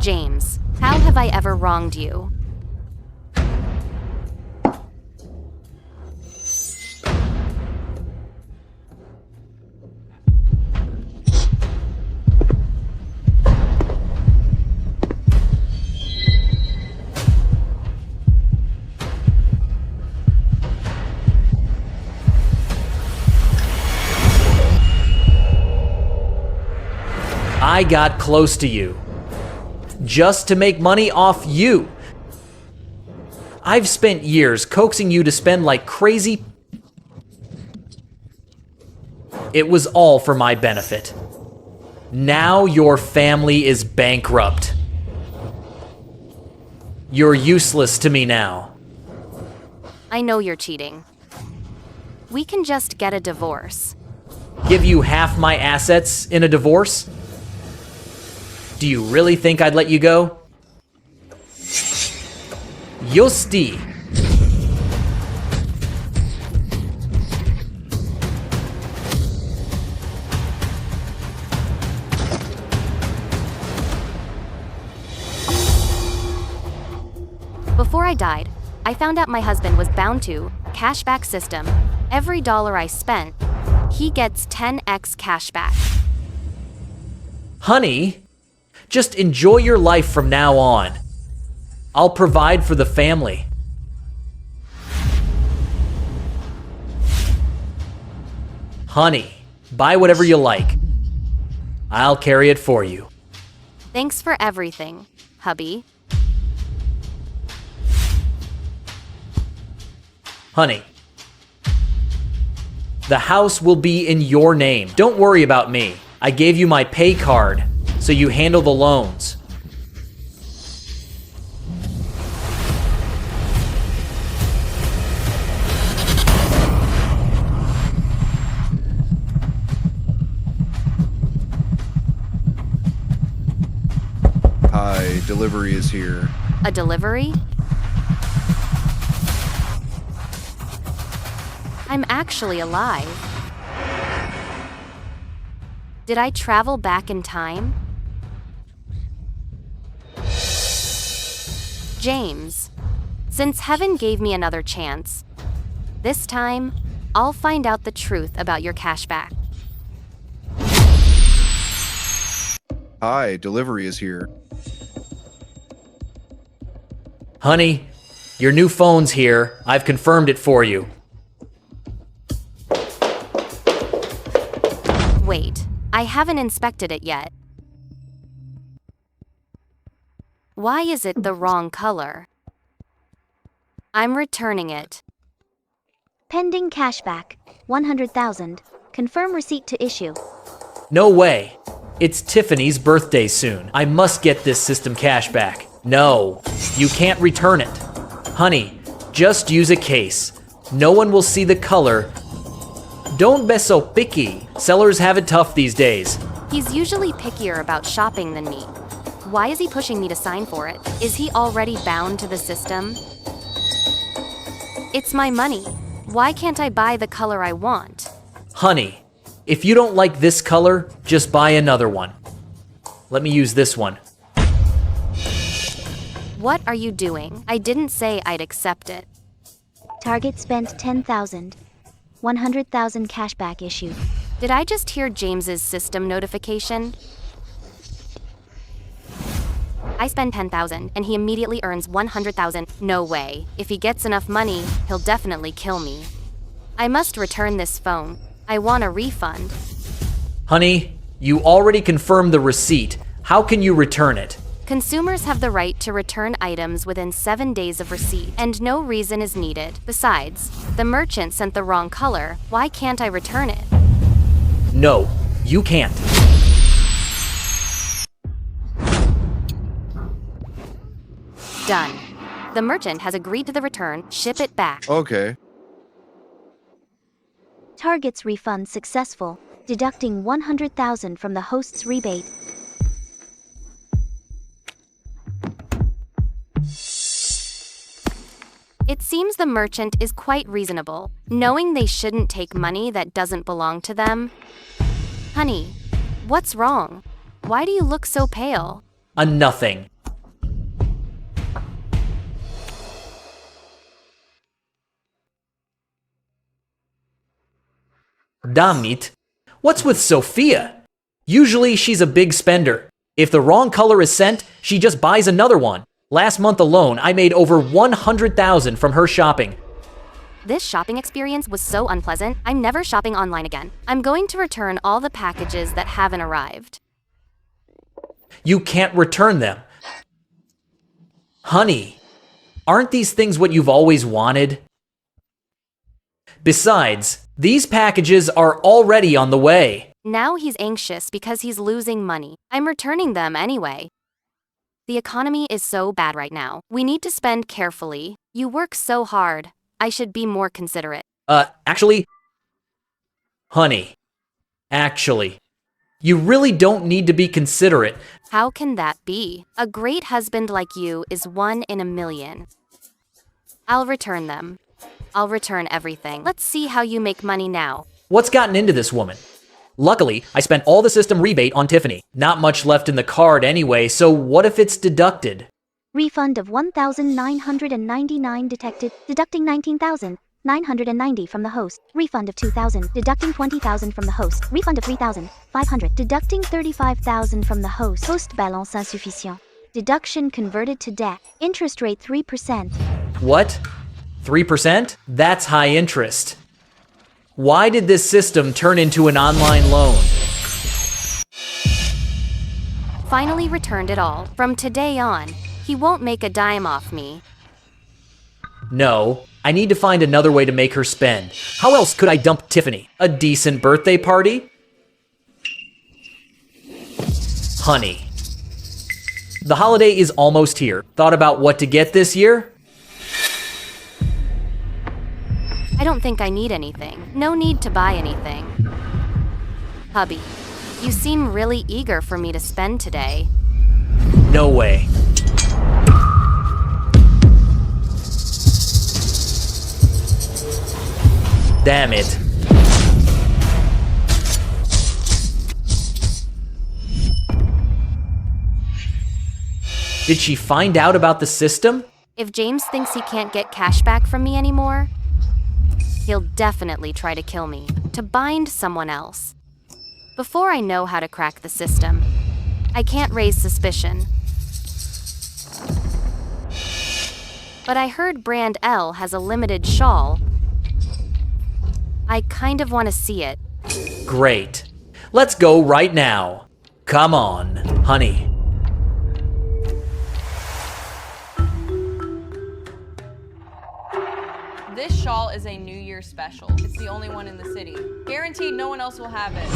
James, how have I ever wronged you? I got close to you, just to make money off you. I've spent years coaxing you to spend like crazy. It was all for my benefit. Now your family is bankrupt. You're useless to me now. I know you're cheating. We can just get a divorce. Give you half my assets in a divorce? Do you really think I'd let you go? Justi. Before I died, I found out my husband was bound to cashback system. Every dollar I spent, he gets 10x cashback. Honey, just enjoy your life from now on. I'll provide for the family. Honey, buy whatever you like. I'll carry it for you. Thanks for everything, hubby. Honey, the house will be in your name. Don't worry about me. I gave you my pay card, so you handle the loans. Hi, delivery is here. A delivery? I'm actually alive. Did I travel back in time? James, since heaven gave me another chance, this time, I'll find out the truth about your cashback. Hi, delivery is here. Honey, your new phone's here. I've confirmed it for you. Wait, I haven't inspected it yet. Why is it the wrong color? I'm returning it. Pending cashback, 100,000. Confirm receipt to issue. No way. It's Tiffany's birthday soon. I must get this system cash back. No, you can't return it. Honey, just use a case. No one will see the color. Don't be so picky. Sellers have it tough these days. He's usually pickier about shopping than me. Why is he pushing me to sign for it? Is he already bound to the system? It's my money. Why can't I buy the color I want? Honey, if you don't like this color, just buy another one. Let me use this one. What are you doing? I didn't say I'd accept it. Target spent 10,000. 100,000 cashback issued. Did I just hear James's system notification? I spend 10,000 and he immediately earns 100,000. No way. If he gets enough money, he'll definitely kill me. I must return this phone. I want a refund. Honey, you already confirmed the receipt. How can you return it? Consumers have the right to return items within 7 days of receipt, and no reason is needed. Besides, the merchant sent the wrong color. Why can't I return it? No, you can't. Done. The merchant has agreed to the return. Ship it back. Okay. Target's refund successful, deducting 100,000 from the host's rebate. It seems the merchant is quite reasonable, knowing they shouldn't take money that doesn't belong to them. Honey, what's wrong? Why do you look so pale? A nothing. Damit. What's with Sophia? Usually she's a big spender. If the wrong color is sent, she just buys another one. Last month alone, I made over 100,000 from her shopping. This shopping experience was so unpleasant, I'm never shopping online again. I'm going to return all the packages that haven't arrived. You can't return them. Honey, aren't these things what you've always wanted? Besides, these packages are already on the way. Now he's anxious because he's losing money. I'm returning them anyway. The economy is so bad right now. We need to spend carefully. You work so hard. I should be more considerate. Actually, honey, you really don't need to be considerate. How can that be? A great husband like you is 1 in a million. I'll return them. I'll return everything. Let's see how you make money now. What's gotten into this woman? Luckily, I spent all the system rebate on Tiffany. Not much left in the card anyway, so what if it's deducted? Refund of 1,999 detected, deducting 19,990 from the host. Refund of 2,000, deducting 20,000 from the host. Refund of 3,500, deducting 35,000 from the host. Host balance insuffisant. Deduction converted to debt. Interest rate 3%. What? 3%? That's high interest. Why did this system turn into an online loan? Finally returned it all. From today on, he won't make a dime off me. No, I need to find another way to make her spend. How else could I dump Tiffany? A decent birthday party? Honey. The holiday is almost here. Thought about what to get this year? I don't think I need anything. No need to buy anything. Hubby, you seem really eager for me to spend today. No way. Damn it. Did she find out about the system? If James thinks he can't get cash back from me anymore, he'll definitely try to kill me, to bind someone else. Before I know how to crack the system, I can't raise suspicion. But I heard Brand L has a limited shawl. I kind of want to see it. Great. Let's go right now. Come on, honey. This shawl is a New Year special. It's the only one in the city. Guaranteed no one else will have it.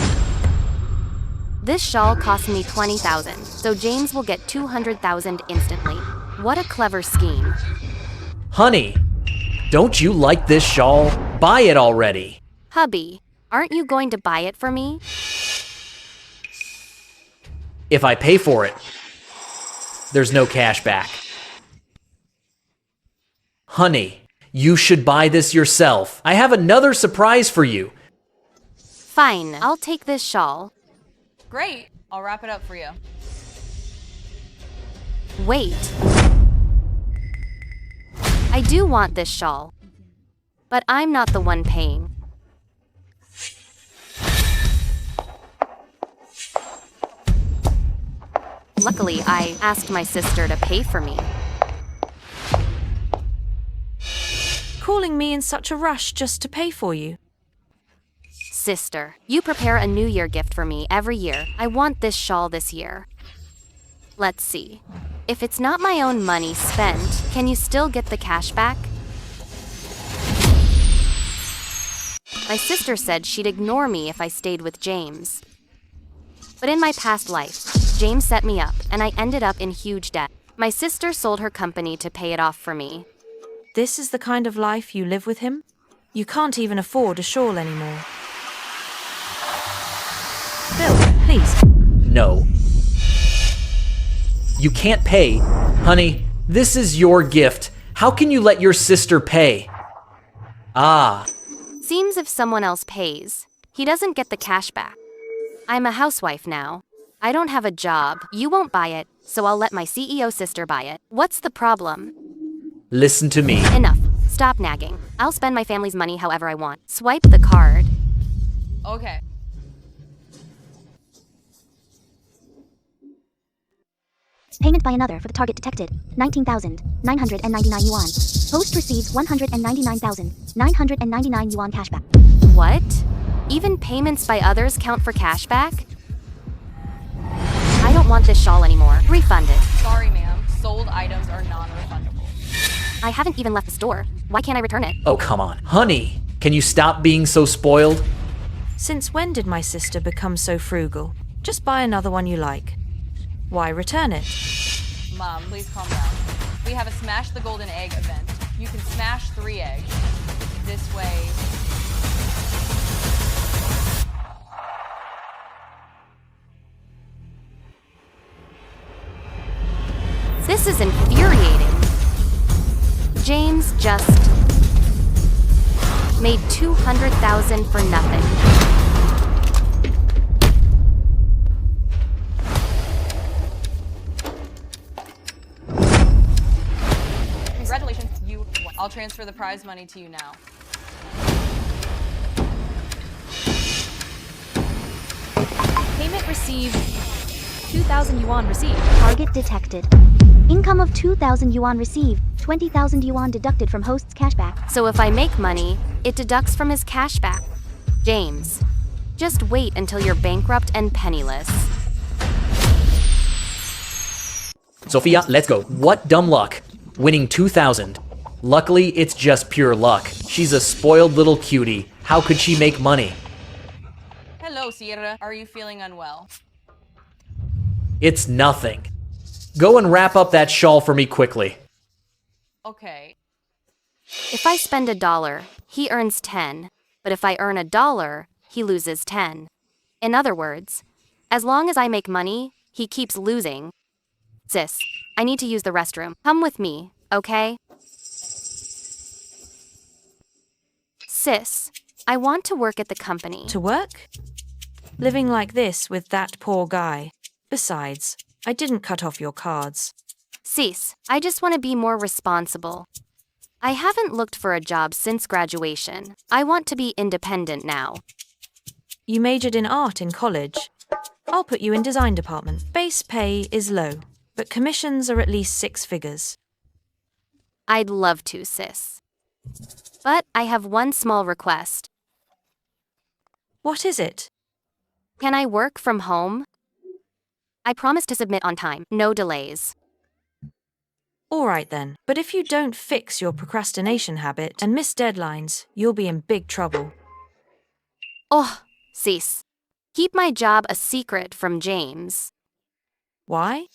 This shawl cost me 20,000, so James will get 200,000 instantly. What a clever scheme. Honey, don't you like this shawl? Buy it already. Hubby, aren't you going to buy it for me? If I pay for it, there's no cash back. Honey, you should buy this yourself. I have another surprise for you. Fine, I'll take this shawl. Great, I'll wrap it up for you. Wait. I do want this shawl, but I'm not the one paying. Luckily, I asked my sister to pay for me. Calling me in such a rush just to pay for you. Sister, you prepare a New Year gift for me every year. I want this shawl this year. Let's see. If it's not my own money spent, can you still get the cash back? My sister said she'd ignore me if I stayed with James. But in my past life, James set me up, and I ended up in huge debt. My sister sold her company to pay it off for me. This is the kind of life you live with him? You can't even afford a shawl anymore. Bill, please. No. You can't pay. Honey, this is your gift. How can you let your sister pay? Ah. Seems if someone else pays, he doesn't get the cash back. I'm a housewife now. I don't have a job. You won't buy it, so I'll let my CEO sister buy it. What's the problem? Listen to me. Enough. Stop nagging. I'll spend my family's money however I want. Swipe the card. Okay. Payment by another for the target detected. 19,999 yuan. Host receives 199,999 yuan cashback. What? Even payments by others count for cashback? I don't want this shawl anymore. Refund it. Sorry, ma'am. Sold items are non-refundable. I haven't even left the store. Why can't I return it? Oh, come on. Honey, can you stop being so spoiled? Since when did my sister become so frugal? Just buy another one you like. Why return it? Mom, please calm down. We have a Smash the Golden Egg event. You can smash 3 eggs. This way. This is infuriating. James just made 200,000 for nothing. Congratulations, you won. I'll transfer the prize money to you now. Payment received. 2,000 yuan received. Target detected. Income of 2,000 yuan received. 20,000 yuan deducted from host's cashback. So if I make money, it deducts from his cashback. James, just wait until you're bankrupt and penniless. Sophia, let's go. What dumb luck. Winning 2,000. Luckily, it's just pure luck. She's a spoiled little cutie. How could she make money? Hello, Sierra. Are you feeling unwell? It's nothing. Go and wrap up that shawl for me quickly. Okay. If I spend $1, he earns 10. But if I earn $1, he loses 10. In other words, as long as I make money, he keeps losing. Sis, I need to use the restroom. Come with me, okay? Sis, I want to work at the company. To work? Living like this with that poor guy. Besides, I didn't cut off your cards. Sis, I just want to be more responsible. I haven't looked for a job since graduation. I want to be independent now. You majored in art in college. I'll put you in design department. Base pay is low, but commissions are at least 6 figures. I'd love to, sis. But I have one small request. What is it? Can I work from home? I promise to submit on time, no delays. All right then, but if you don't fix your procrastination habit and miss deadlines, you'll be in big trouble. Oh, sis. Keep my job a secret from James. Why?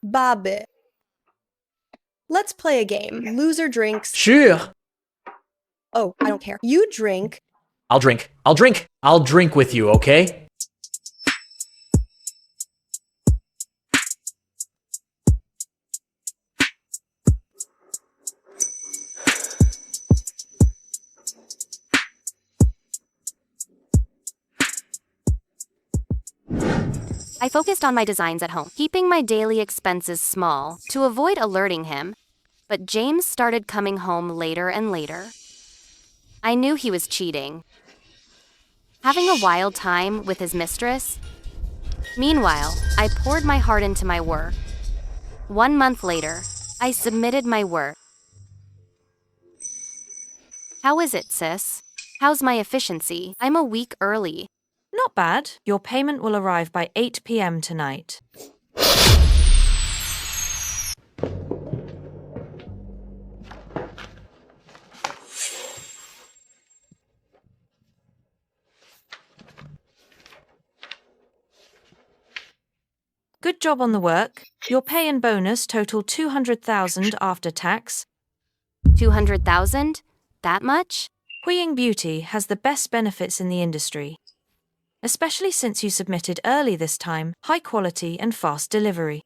Babe. Let's play a game. Loser drinks. Sure. Oh, I don't care. You drink. I'll drink. I'll drink. I'll drink with you, okay? I focused on my designs at home, keeping my daily expenses small to avoid alerting him, but James started coming home later and later. I knew he was cheating. Having a wild time with his mistress? Meanwhile, I poured my heart into my work. 1 month later, I submitted my work. How is it, sis? How's my efficiency? I'm a week early. Not bad. Your payment will arrive by 8 p.m. tonight. Good job on the work. Your pay and bonus total 200,000 after tax. 200,000? That much? Huiying Beauty has the best benefits in the industry. Especially since you submitted early this time, high quality and fast delivery.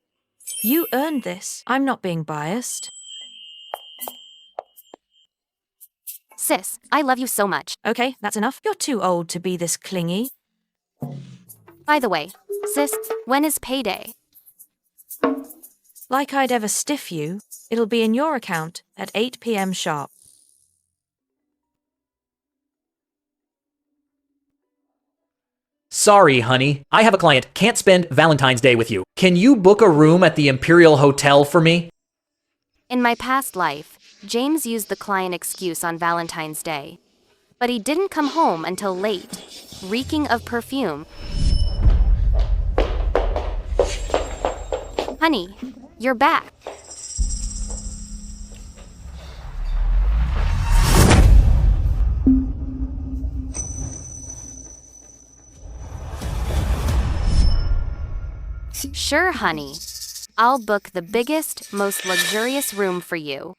You earned this. I'm not being biased. Sis, I love you so much. Okay, that's enough. You're too old to be this clingy. By the way, sis, when is payday? Like I'd ever stiff you, it'll be in your account at 8 p.m. sharp. Sorry, honey. I have a client. Can't spend Valentine's Day with you. Can you book a room at the Imperial Hotel for me? In my past life, James used the client excuse on Valentine's Day. But he didn't come home until late, reeking of perfume. Honey, you're back. Sure, honey. I'll book the biggest, most luxurious room for you.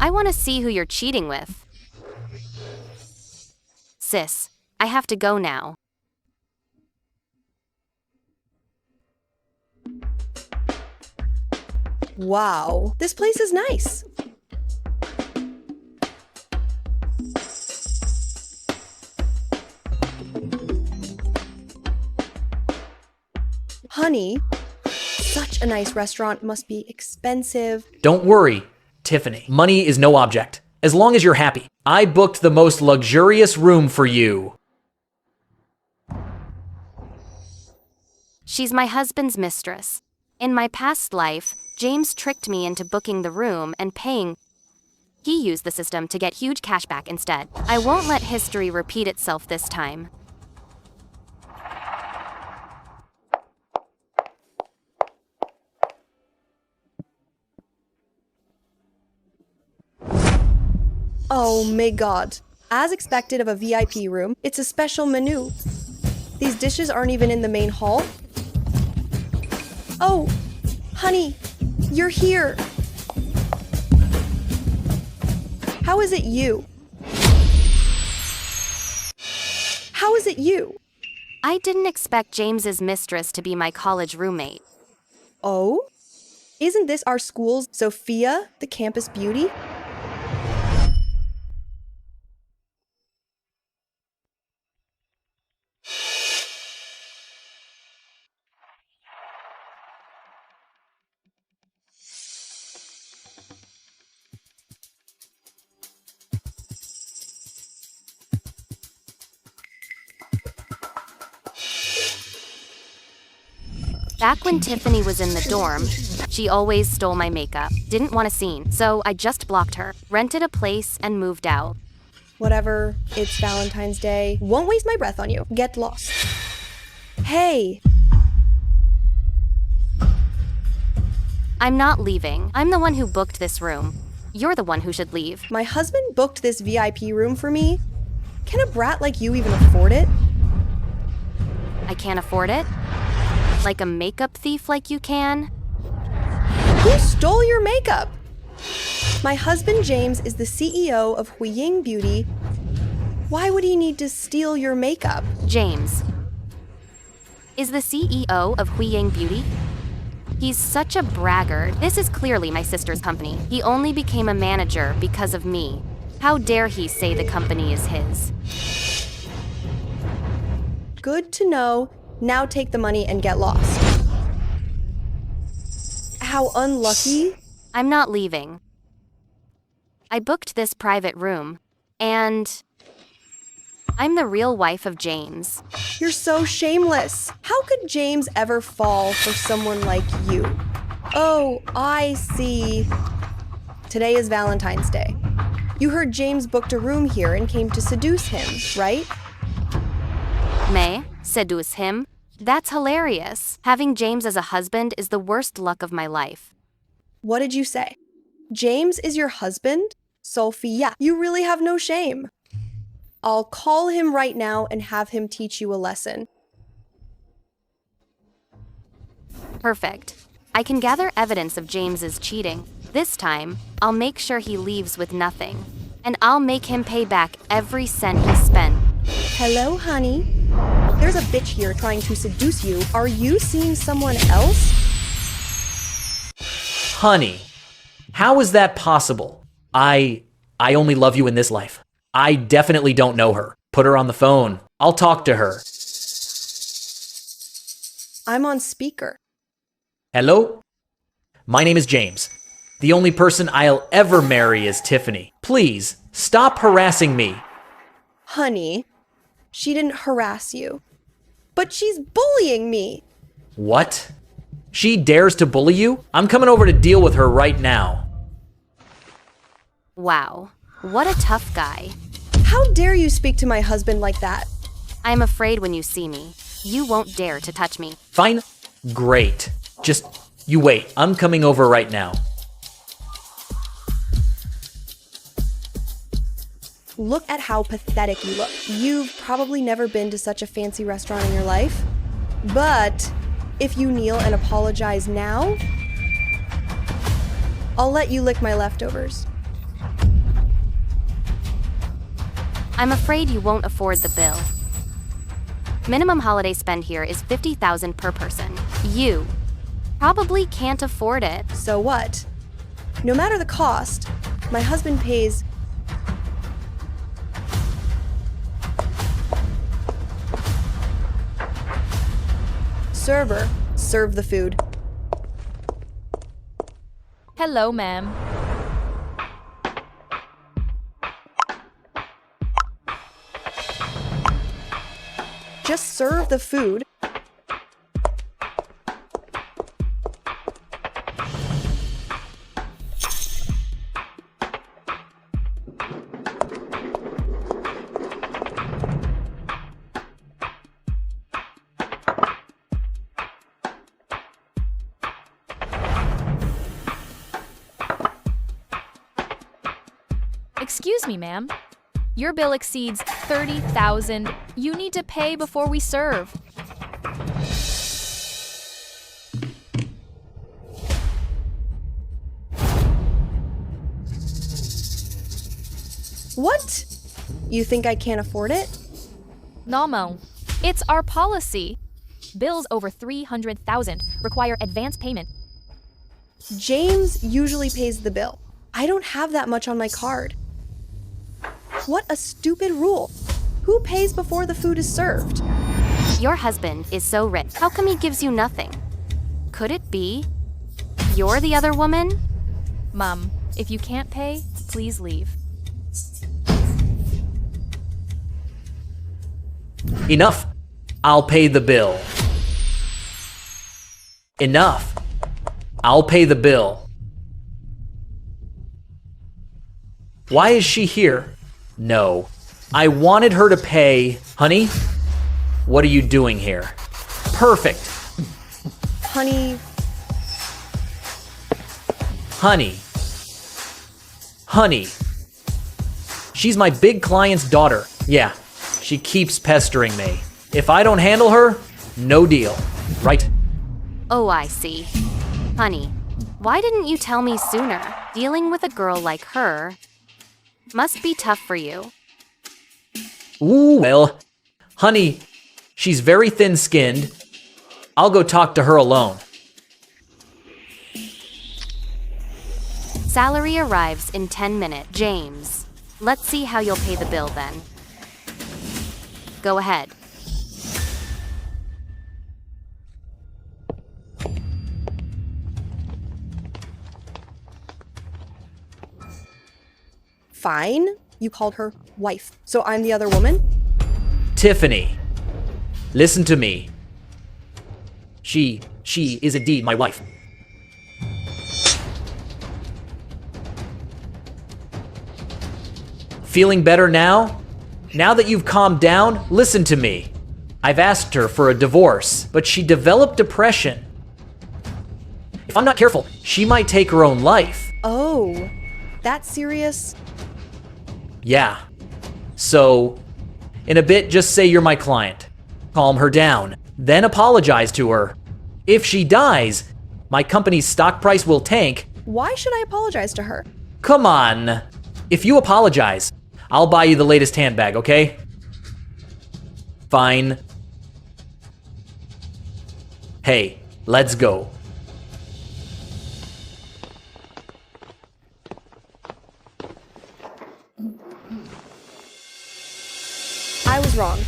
I want to see who you're cheating with. Sis, I have to go now. Wow, this place is nice. Honey, such a nice restaurant must be expensive. Don't worry, Tiffany. Money is no object. As long as you're happy. I booked the most luxurious room for you. She's my husband's mistress. In my past life, James tricked me into booking the room and paying. He used the system to get huge cash back instead. I won't let history repeat itself this time. Oh my god. As expected of a VIP room, it's a special menu. These dishes aren't even in the main hall. Oh, honey, you're here. How is it you? How is it you? I didn't expect James's mistress to be my college roommate. Oh? Isn't this our school's Sophia, the campus beauty? Back when Tiffany was in the dorm, she always stole my makeup. Didn't want a scene, so I just blocked her, rented a place, and moved out. Whatever, it's Valentine's Day. Won't waste my breath on you. Get lost. Hey! I'm not leaving. I'm the one who booked this room. You're the one who should leave. My husband booked this VIP room for me. Can a brat like you even afford it? I can't afford it? Like a makeup thief like you can? Who stole your makeup? My husband James is the CEO of Huiying Beauty. Why would he need to steal your makeup? James is the CEO of Huiying Beauty. He's such a braggart. This is clearly my sister's company. He only became a manager because of me. How dare he say the company is his? Good to know. Now take the money and get lost. How unlucky. I'm not leaving. I booked this private room, and I'm the real wife of James. You're so shameless. How could James ever fall for someone like you? Oh, I see. Today is Valentine's Day. You heard James booked a room here and came to seduce him, right? May seduce him? That's hilarious. Having James as a husband is the worst luck of my life. What did you say? James is your husband? Sophia, you really have no shame. I'll call him right now and have him teach you a lesson. Perfect. I can gather evidence of James's cheating. This time, I'll make sure he leaves with nothing. And I'll make him pay back every cent he spent. Hello, honey. There's a bitch here trying to seduce you. Are you seeing someone else? Honey, how is that possible? I only love you in this life. I definitely don't know her. Put her on the phone. I'll talk to her. I'm on speaker. Hello? My name is James. The only person I'll ever marry is Tiffany. Please, stop harassing me. Honey, she didn't harass you. But she's bullying me. What? She dares to bully you? I'm coming over to deal with her right now. Wow, what a tough guy. How dare you speak to my husband like that? I'm afraid when you see me, you won't dare to touch me. Fine. Great. Just, you wait. I'm coming over right now. Look at how pathetic you look. You've probably never been to such a fancy restaurant in your life. But if you kneel and apologize now, I'll let you lick my leftovers. I'm afraid you won't afford the bill. Minimum holiday spend here is $50,000 per person. You probably can't afford it. So what? No matter the cost, my husband pays. Server, serve the food. Hello, ma'am. Just serve the food. Excuse me, ma'am. Your bill exceeds $30,000. You need to pay before we serve. What? You think I can't afford it? No, it's our policy. Bills over $300,000 require advance payment. James usually pays the bill. I don't have that much on my card. What a stupid rule. Who pays before the food is served? Your husband is so rich. How come he gives you nothing? Could it be you're the other woman? Mom, if you can't pay, please leave. Enough. I'll pay the bill. Enough. I'll pay the bill. Why is she here? No. I wanted her to pay. Honey, what are you doing here? Perfect. Honey, Honey. Honey. She's my big client's daughter. Yeah, she keeps pestering me. If I don't handle her, no deal. Right? Oh, I see. Honey, why didn't you tell me sooner? Dealing with a girl like her must be tough for you. Ooh, well, honey, she's very thin-skinned. I'll go talk to her alone. Salary arrives in 10 minutes. James, let's see how you'll pay the bill then. Go ahead. fine. You called her wife. So I'm the other woman? Tiffany, listen to me. She is indeed my wife. Feeling better now? Now that you've calmed down, listen to me. I've asked her for a divorce, but she developed depression. If I'm not careful, she might take her own life. Oh, that's serious? Yeah. So, in a bit, just say you're my client. Calm her down, then apologize to her. If she dies, my company's stock price will tank. Why should I apologize to her? Come on. If you apologize, I'll buy you the latest handbag, okay? Fine. Hey, let's go. I was wrong.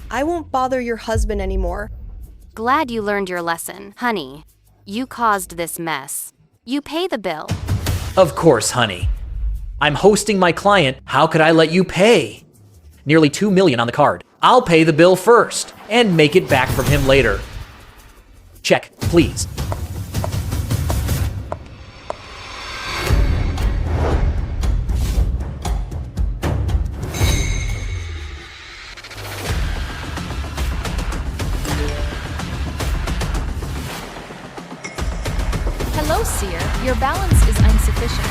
I won't bother your husband anymore. Glad you learned your lesson. Honey, you caused this mess. You pay the bill. Of course, honey. I'm hosting my client. How could I let you pay? Nearly $2 million on the card. I'll pay the bill first and make it back from him later. Check, please. Hello, Seer. Your balance is insufficient.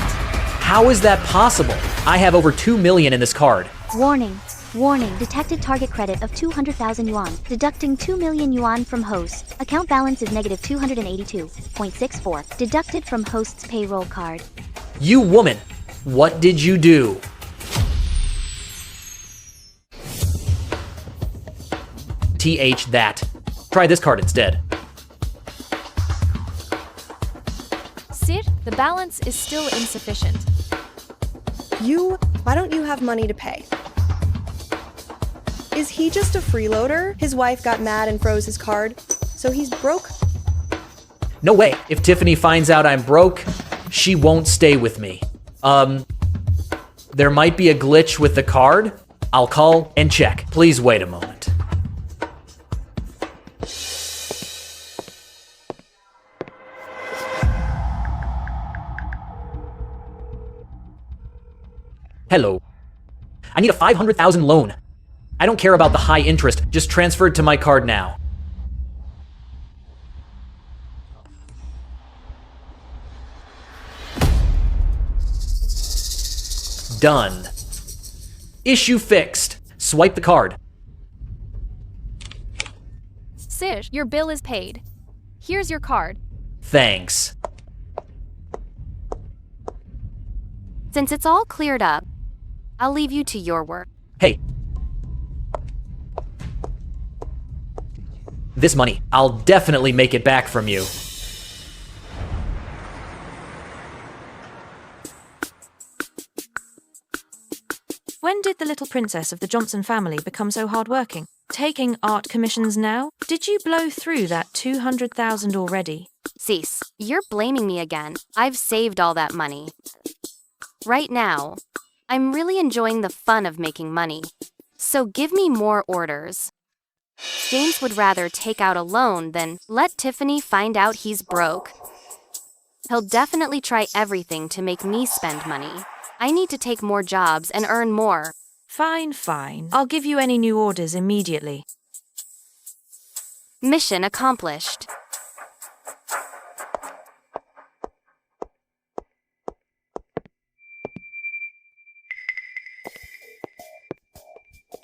How is that possible? I have over 2 million in this card. Warning. Warning. Detected target credit of 200,000 yuan. Deducting 2 million yuan from host. Account balance is negative 282.64. Deducted from host's payroll card. You woman, what did you do? That. Try this card instead. Seer, the balance is still insufficient. Why don't you have money to pay? Is he just a freeloader? His wife got mad and froze his card, so he's broke? No way. If Tiffany finds out I'm broke, she won't stay with me. There might be a glitch with the card. I'll call and check. Please wait a moment. Hello. I need a 500,000 loan. I don't care about the high interest. Just transfer it to my card now. Done. Issue fixed. Swipe the card. Seer, your bill is paid. Here's your card. Thanks. Since it's all cleared up, I'll leave you to your work. Hey. This money, I'll definitely make it back from you. When did the little princess of the Johnson family become so hardworking? Taking art commissions now? Did you blow through that 200,000 already? Cease. You're blaming me again. I've saved all that money. Right now, I'm really enjoying the fun of making money. So give me more orders. James would rather take out a loan than let Tiffany find out he's broke. He'll definitely try everything to make me spend money. I need to take more jobs and earn more. Fine, fine. I'll give you any new orders immediately. Mission accomplished.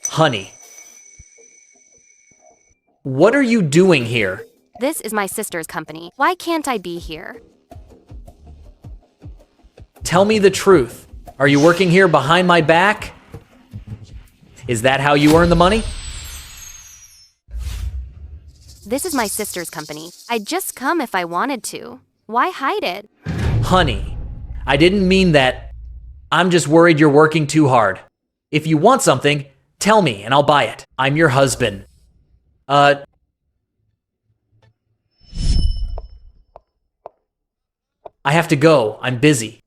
Honey. What are you doing here? This is my sister's company. Why can't I be here? Tell me the truth. Are you working here behind my back? Is that how you earn the money? This is my sister's company. I'd just come if I wanted to. Why hide it? Honey, I didn't mean that. I'm just worried you're working too hard. If you want something, tell me and I'll buy it. I'm your husband. I have to go. I'm busy.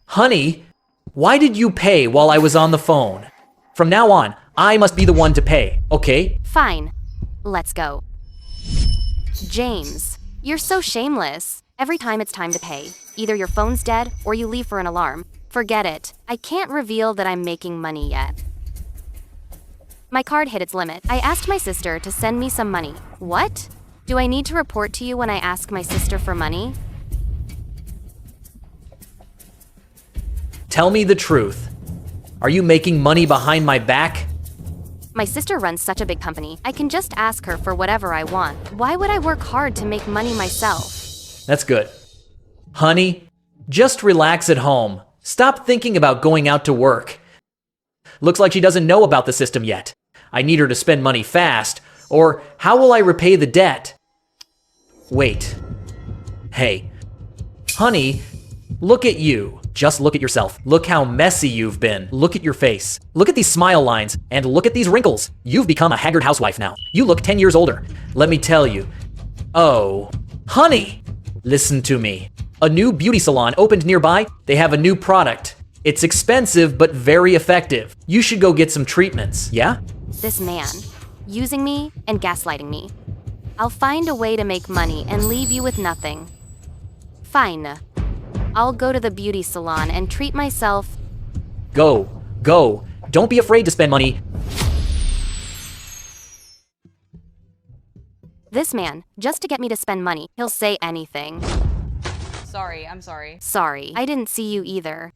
Honey, why did you pay while I was on the phone? From now on, I must be the one to pay, okay? Fine. Let's go. James, you're so shameless. Every time it's time to pay, either your phone's dead or you leave for an alarm. Forget it. I can't reveal that I'm making money yet. My card hit its limit. I asked my sister to send me some money. What? Do I need to report to you when I ask my sister for money? Tell me the truth. Are you making money behind my back? My sister runs such a big company. I can just ask her for whatever I want. Why would I work hard to make money myself? That's good. Honey, just relax at home. Stop thinking about going out to work. Looks like she doesn't know about the system yet. I need her to spend money fast, or how will I repay the debt? Wait. Hey. Honey, look at you. Just look at yourself. Look how messy you've been. Look at your face. Look at these smile lines, and look at these wrinkles. You've become a haggard housewife now. You look 10 years older. Let me tell you, Oh, honey, listen to me. A new beauty salon opened nearby. They have a new product. It's expensive, but very effective. You should go get some treatments, yeah? This man, using me and gaslighting me. I'll find a way to make money and leave you with nothing. Fine. I'll go to the beauty salon and treat myself. Go. Don't be afraid to spend money. This man, just to get me to spend money, he'll say anything. Sorry, I'm sorry. Sorry, I didn't see you either.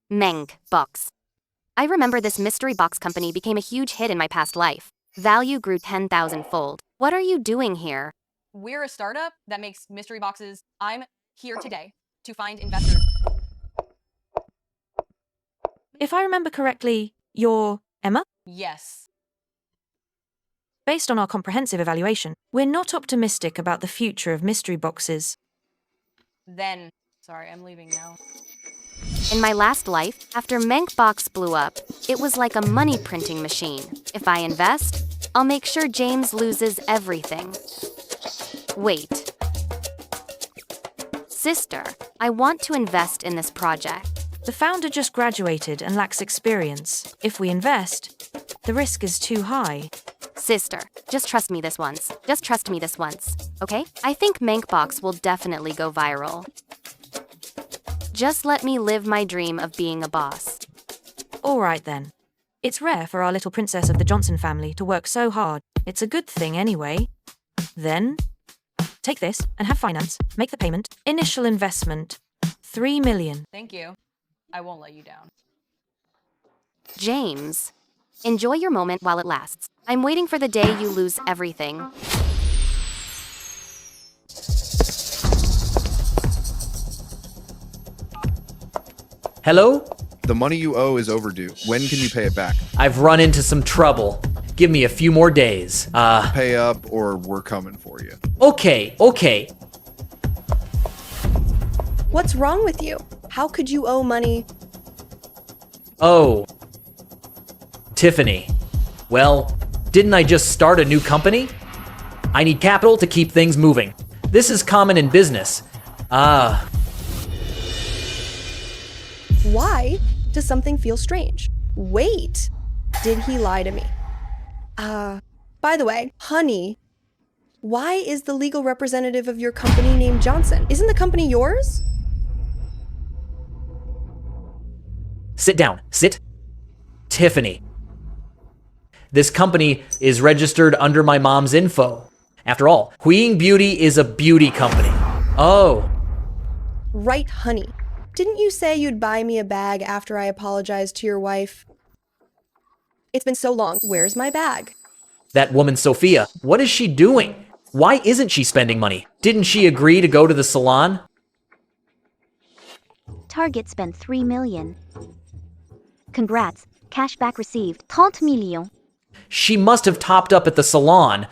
Meng box. I remember this mystery box company became a huge hit in my past life. Value grew 10,000-fold. What are you doing here? We're a startup that makes mystery boxes. I'm here today to find investors. If I remember correctly, you're Emma? Yes. Based on our comprehensive evaluation, we're not optimistic about the future of mystery boxes. Then, sorry, I'm leaving now. In my last life, after Menkbox blew up, it was like a money printing machine. If I invest, I'll make sure James loses everything. Wait. Sister, I want to invest in this project. The founder just graduated and lacks experience. If we invest, the risk is too high. Sister, just trust me this once. Just trust me this once, okay? I think Menkbox will definitely go viral. Just let me live my dream of being a boss. All right then. It's rare for our little princess of the Johnson family to work so hard. It's a good thing anyway. Then, take this and have finance. Make the payment. Initial investment, 3 million. Thank you. I won't let you down. James, enjoy your moment while it lasts. I'm waiting for the day you lose everything. Hello? The money you owe is overdue. When can you pay it back? I've run into some trouble. Give me a few more days. Pay up or we're coming for you. Okay. What's wrong with you? How could you owe money? Oh. Tiffany. Well, didn't I just start a new company? I need capital to keep things moving. This is common in business. Why does something feel strange? Wait, did he lie to me? By the way, honey, why is the legal representative of your company named Johnson? Isn't the company yours? Sit down. Sit. Tiffany. This company is registered under my mom's info. After all, Queen Beauty is a beauty company. Oh. Right, honey. Didn't you say you'd buy me a bag after I apologized to your wife? It's been so long. Where's my bag? That woman Sophia, what is she doing? Why isn't she spending money? Didn't she agree to go to the salon? Target spent 3 million. Congrats. Cashback received. 30 millions. She must have topped up at the salon.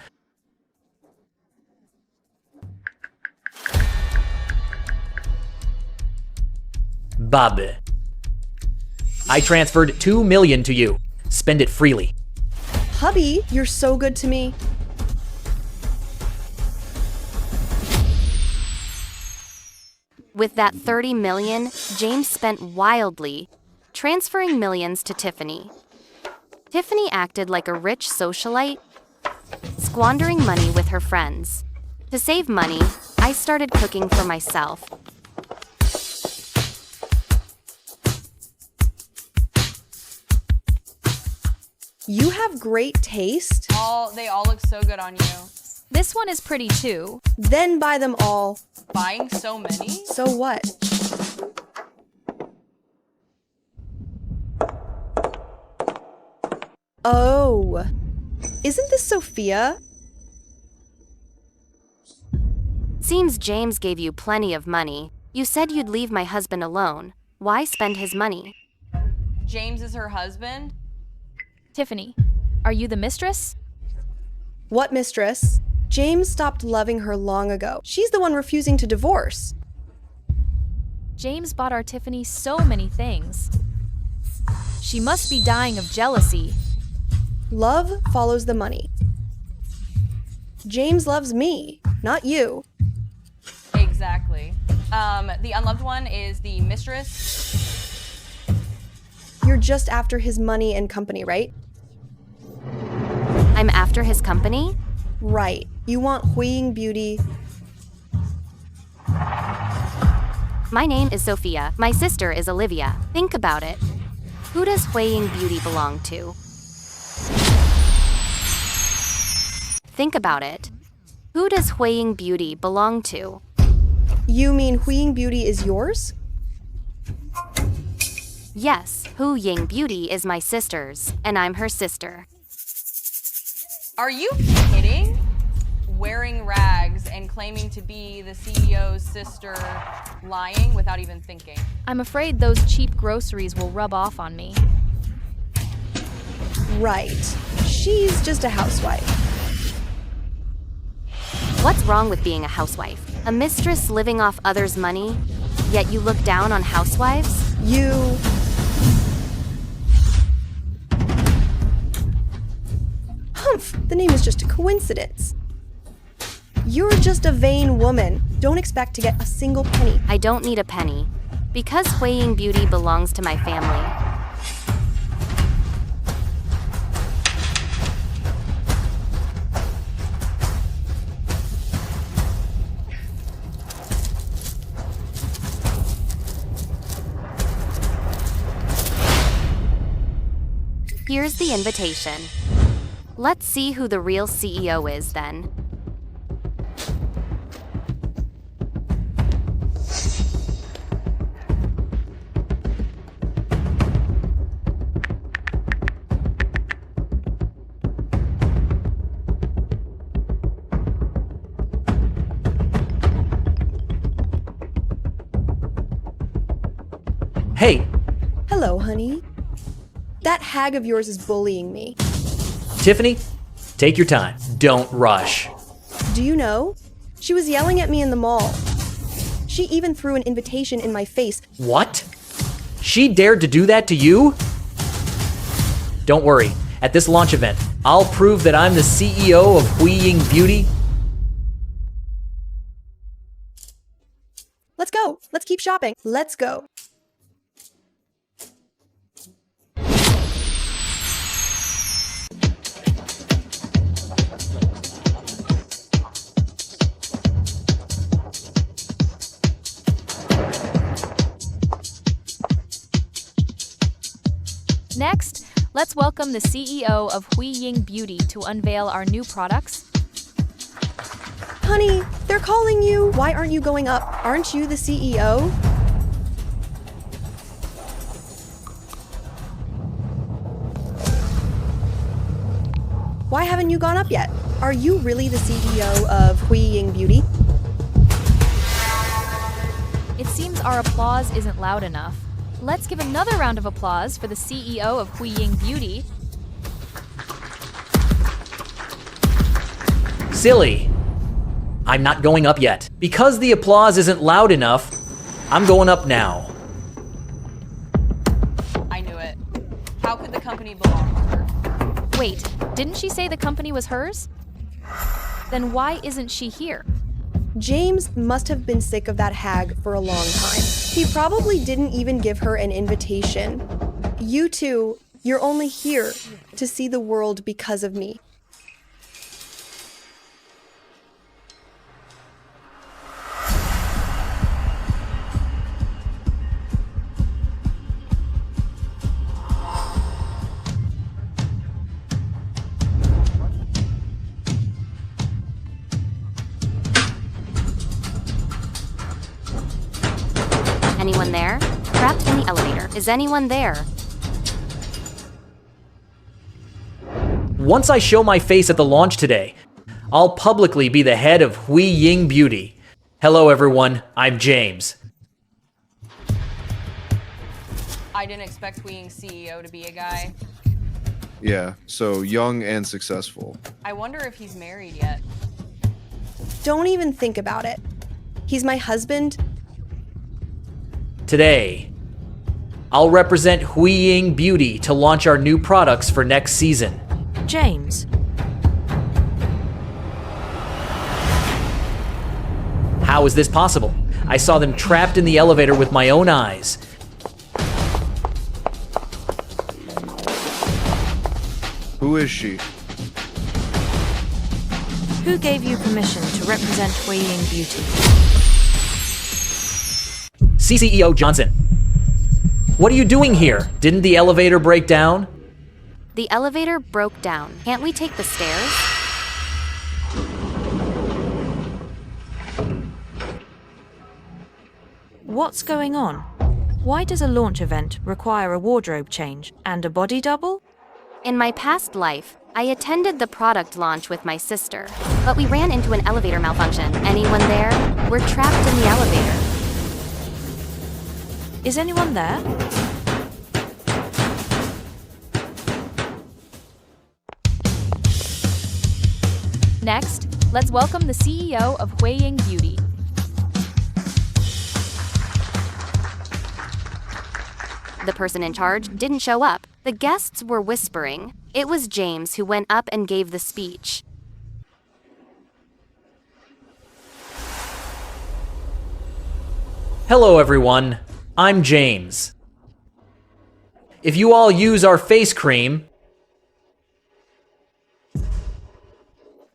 Babe. I transferred 2 million to you. Spend it freely. Hubby, you're so good to me. With that 30 million, James spent wildly, transferring millions to Tiffany. Tiffany acted like a rich socialite, squandering money with her friends. To save money, I started cooking for myself. You have great taste? They all look so good on you. This one is pretty too. Then buy them all. Buying so many? So what? Oh. Isn't this Sophia? Seems James gave you plenty of money. You said you'd leave my husband alone. Why spend his money? James is her husband? Tiffany, are you the mistress? What mistress? James stopped loving her long ago. She's the one refusing to divorce. James bought our Tiffany so many things. She must be dying of jealousy. Love follows the money. James loves me, not you. Exactly. The unloved one is the mistress. You're just after his money and company, right? I'm after his company? Right. You want Huiying Beauty. My name is Sophia. My sister is Olivia. Think about it. Who does Huiying Beauty belong to? Think about it. Who does Huiying Beauty belong to? You mean Huiying Beauty is yours? Yes, Huiying Beauty is my sister's, and I'm her sister. Are you kidding? Wearing rags and claiming to be the CEO's sister, lying without even thinking. I'm afraid those cheap groceries will rub off on me. Right. She's just a housewife. What's wrong with being a housewife? A mistress living off others' money? Yet you look down on housewives? You... Humph, the name is just a coincidence. You're just a vain woman. Don't expect to get a single penny. I don't need a penny. Because Huiying Beauty belongs to my family. Here's the invitation. Let's see who the real CEO is then. Hey, Hello, honey. That hag of yours is bullying me. Tiffany, take your time. Don't rush. Do you know? She was yelling at me in the mall. She even threw an invitation in my face. What? She dared to do that to you? Don't worry. At this launch event, I'll prove that I'm the CEO of Huiying Beauty. Let's go. Let's keep shopping. Let's go. Next, let's welcome the CEO of Huiying Beauty to unveil our new products. Honey, they're calling you. Why aren't you going up? Aren't you the CEO? Why haven't you gone up yet? Are you really the CEO of Huiying Beauty? It seems our applause isn't loud enough. Let's give another round of applause for the CEO of Huiying Beauty. Silly. I'm not going up yet. Because the applause isn't loud enough, I'm going up now. I knew it. How could the company belong to her? Wait, didn't she say the company was hers? Then why isn't she here? James must have been sick of that hag for a long time. He probably didn't even give her an invitation. You two, you're only here to see the world because of me. Anyone there? Trapped in the elevator. Is anyone there? Once I show my face at the launch today, I'll publicly be the head of Huiying Beauty. Hello everyone, I'm James. I didn't expect Huiying's CEO to be a guy. Yeah, so young and successful. I wonder if he's married yet. Don't even think about it. He's my husband. Today, I'll represent Huiying Beauty to launch our new products for next season. James, How is this possible? I saw them trapped in the elevator with my own eyes. Who is she? Who gave you permission to represent Huiying Beauty? CEO Johnson. What are you doing here? Didn't the elevator break down? The elevator broke down. Can't we take the stairs? What's going on? Why does a launch event require a wardrobe change and a body double? In my past life, I attended the product launch with my sister, but we ran into an elevator malfunction. Anyone there? We're trapped in the elevator. Is anyone there? Next, let's welcome the CEO of Huiying Beauty. The person in charge didn't show up. The guests were whispering. It was James who went up and gave the speech. Hello everyone, I'm James. If you all use our face cream,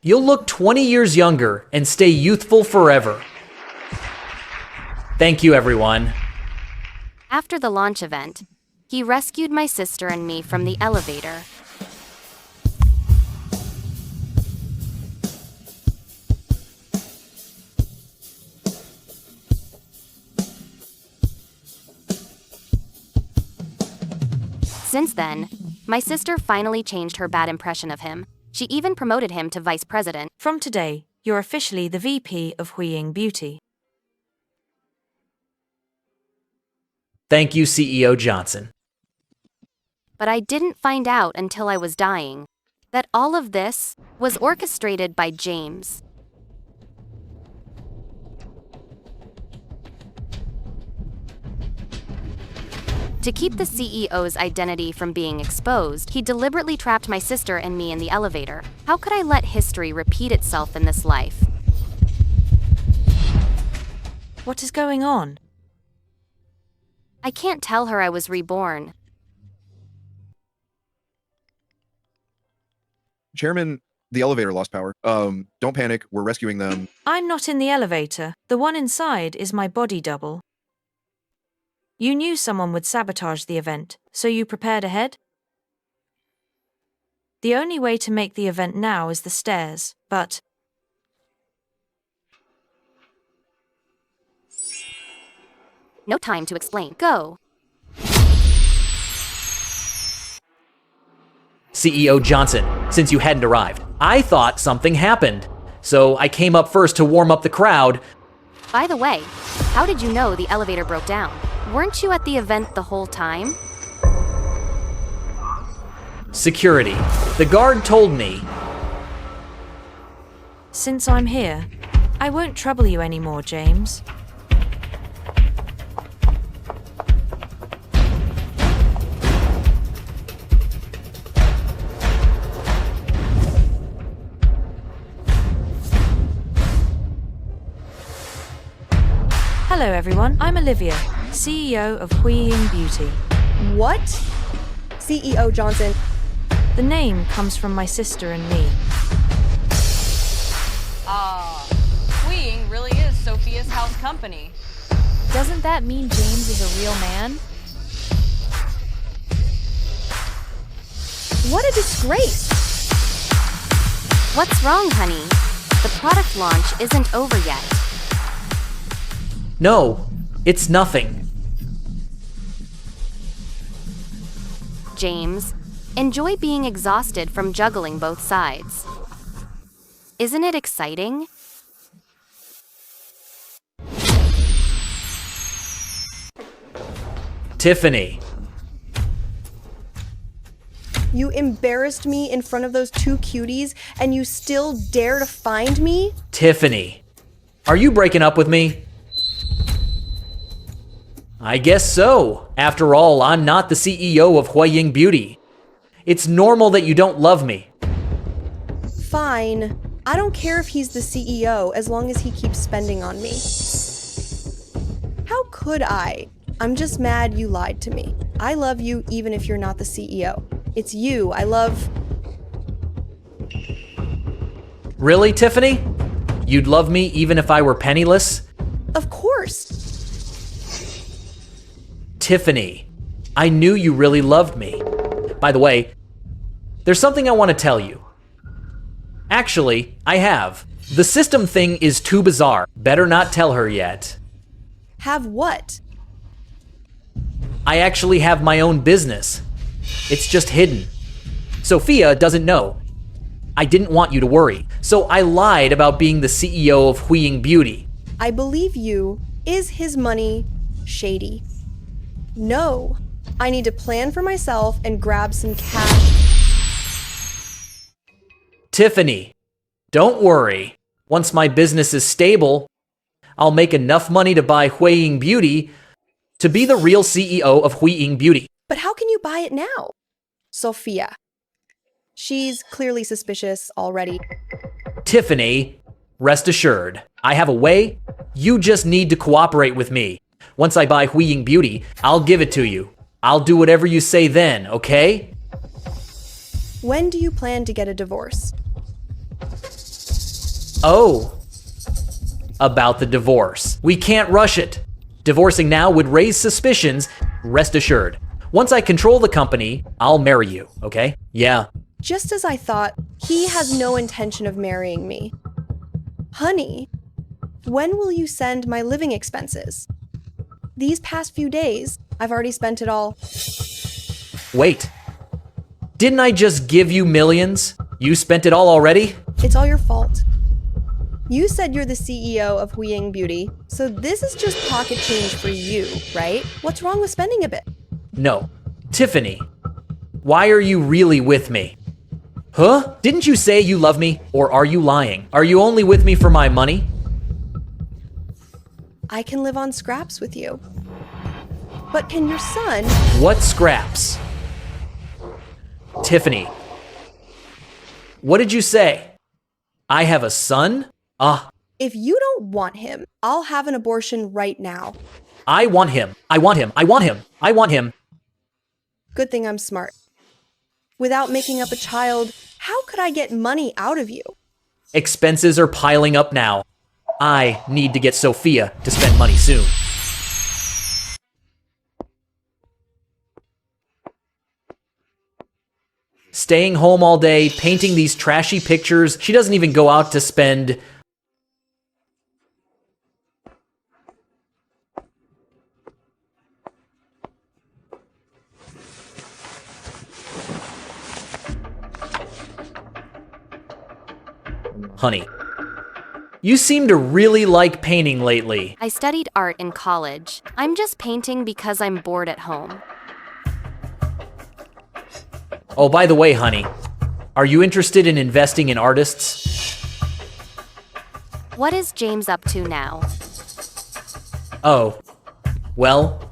you'll look 20 years younger and stay youthful forever. Thank you everyone. After the launch event, he rescued my sister and me from the elevator. Since then, my sister finally changed her bad impression of him. She even promoted him to vice president. From today, you're officially the VP of Huiying Beauty. Thank you, CEO Johnson. But I didn't find out until I was dying that all of this was orchestrated by James. To keep the CEO's identity from being exposed, he deliberately trapped my sister and me in the elevator. How could I let history repeat itself in this life? What is going on? I can't tell her I was reborn. Chairman, the elevator lost power. Don't panic. We're rescuing them. I'm not in the elevator. The one inside is my body double. You knew someone would sabotage the event, so you prepared ahead? The only way to make the event now is the stairs, but... No time to explain. Go. CEO Johnson, since you hadn't arrived, I thought something happened. So I came up first to warm up the crowd. By the way, how did you know the elevator broke down? Weren't you at the event the whole time? Security. The guard told me. Since I'm here, I won't trouble you anymore, James. Hello everyone, I'm Olivia, CEO of Huiying Beauty. What? CEO Johnson. The name comes from my sister and me. Huiying really is Sophia's house company. Doesn't that mean James is a real man? What a disgrace. What's wrong, honey? The product launch isn't over yet. No, it's nothing. James, enjoy being exhausted from juggling both sides. Isn't it exciting? Tiffany. You embarrassed me in front of those two cuties, and you still dare to find me? Tiffany. Are you breaking up with me? I guess so. After all, I'm not the CEO of Huiying Beauty. It's normal that you don't love me. Fine. I don't care if he's the CEO as long as he keeps spending on me. How could I? I'm just mad you lied to me. I love you even if you're not the CEO. It's you I love. Really, Tiffany? You'd love me even if I were penniless? Of course. Tiffany, I knew you really loved me. By the way, there's something I want to tell you. Actually, I have. The system thing is too bizarre. Better not tell her yet. Have what? I actually have my own business. It's just hidden. Sophia doesn't know. I didn't want you to worry, so I lied about being the CEO of ENG Beauty. I believe you. Is his money shady? No. I need to plan for myself and grab some cash. Tiffany, don't worry. Once my business is stable, I'll make enough money to buy ENG Beauty to be the real CEO of ENG Beauty. But how can you buy it now? Sophia. She's clearly suspicious already. Tiffany, rest assured, I have a way. You just need to cooperate with me. Once I buy ENG Beauty, I'll give it to you. I'll do whatever you say then, okay? When do you plan to get a divorce? Oh, about the divorce. We can't rush it. Divorcing now would raise suspicions. Rest assured. Once I control the company, I'll marry you, okay? Yeah. Just as I thought, he has no intention of marrying me. Honey, when will you send my living expenses? These past few days, I've already spent it all. Wait. Didn't I just give you millions? You spent it all already? It's all your fault. You said you're the CEO of ENG Beauty, so this is just pocket change for you, right? What's wrong with spending a bit? No. Tiffany, why are you really with me? Huh? Didn't you say you love me, or are you lying? Are you only with me for my money? I can live on scraps with you. But can your son... What scraps? Tiffany, what did you say? I have a son? If you don't want him, I'll have an abortion right now. I want him. I want him. I want him. I want him. Good thing I'm smart. Without making up a child, how could I get money out of you? Expenses are piling up now. I need to get Sophia to spend money soon. Staying home all day, painting these trashy pictures. She doesn't even go out to spend... Honey, you seem to really like painting lately. I studied art in college. I'm just painting because I'm bored at home. Oh, by the way, honey, are you interested in investing in artists? What is James up to now? Oh, well,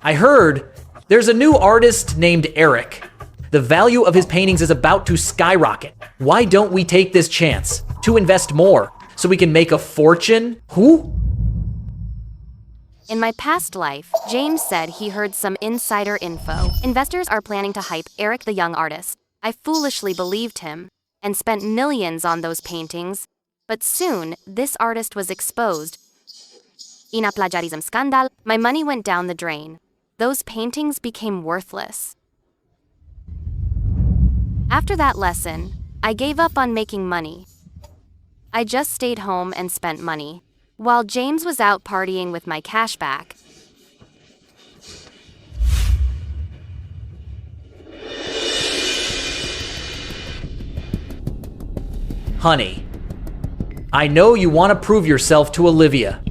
I heard there's a new artist named Eric. The value of his paintings is about to skyrocket. Why don't we take this chance to invest more so we can make a fortune? Who? In my past life, James said he heard some insider info. Investors are planning to hype Eric the young artist. I foolishly believed him and spent millions on those paintings. But soon, this artist was exposed. In a plagiarism scandal, my money went down the drain. Those paintings became worthless. After that lesson, I gave up on making money. I just stayed home and spent money, while James was out partying with my cash back. Honey, I know you want to prove yourself to Olivia.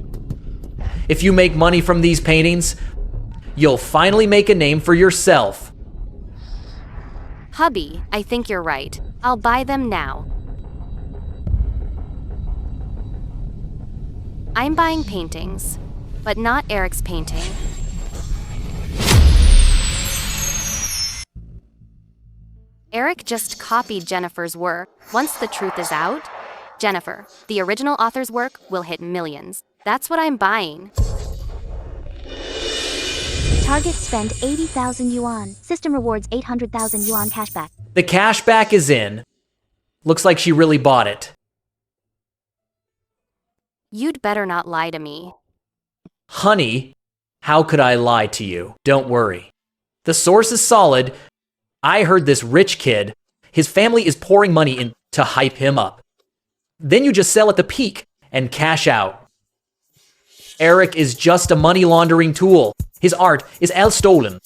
If you make money from these paintings, you'll finally make a name for yourself. Hubby, I think you're right. I'll buy them now. I'm buying paintings, but not Eric's painting. Eric just copied Jennifer's work. Once the truth is out, Jennifer, the original author's work will hit millions. That's what I'm buying. Target spend 80,000 yuan. System rewards 800,000 yuan cashback. The cashback is in. Looks like she really bought it. You'd better not lie to me. Honey, how could I lie to you? Don't worry. The source is solid. I heard this rich kid, his family is pouring money in to hype him up. Then you just sell at the peak and cash out. Eric is just a money laundering tool. His art is all stolen.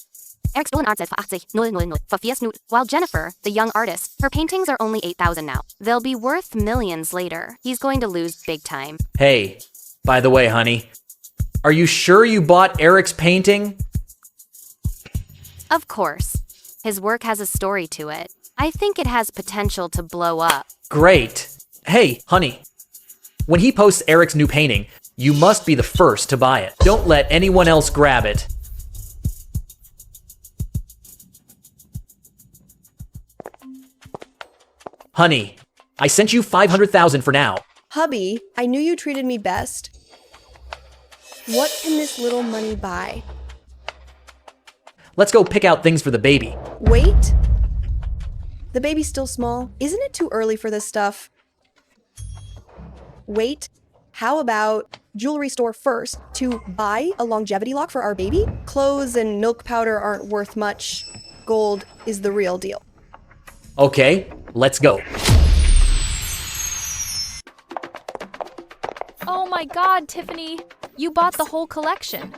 Eric stolen art says for 80,000 for fierce snoot. While Jennifer, the young artist, her paintings are only 8,000 now. They'll be worth millions later. He's going to lose big time. Hey, by the way, honey, are you sure you bought Eric's painting? Of course. His work has a story to it. I think it has potential to blow up. Great. Hey, honey, when he posts Eric's new painting, you must be the first to buy it. Don't let anyone else grab it. Honey, I sent you 500,000 for now. Hubby, I knew you treated me best. What can this little money buy? Let's go pick out things for the baby. Wait. The baby's still small. Isn't it too early for this stuff? Wait. How about jewelry store first to buy a longevity lock for our baby? Clothes and milk powder aren't worth much. Gold is the real deal. Okay, let's go. Oh my god, Tiffany. You bought the whole collection.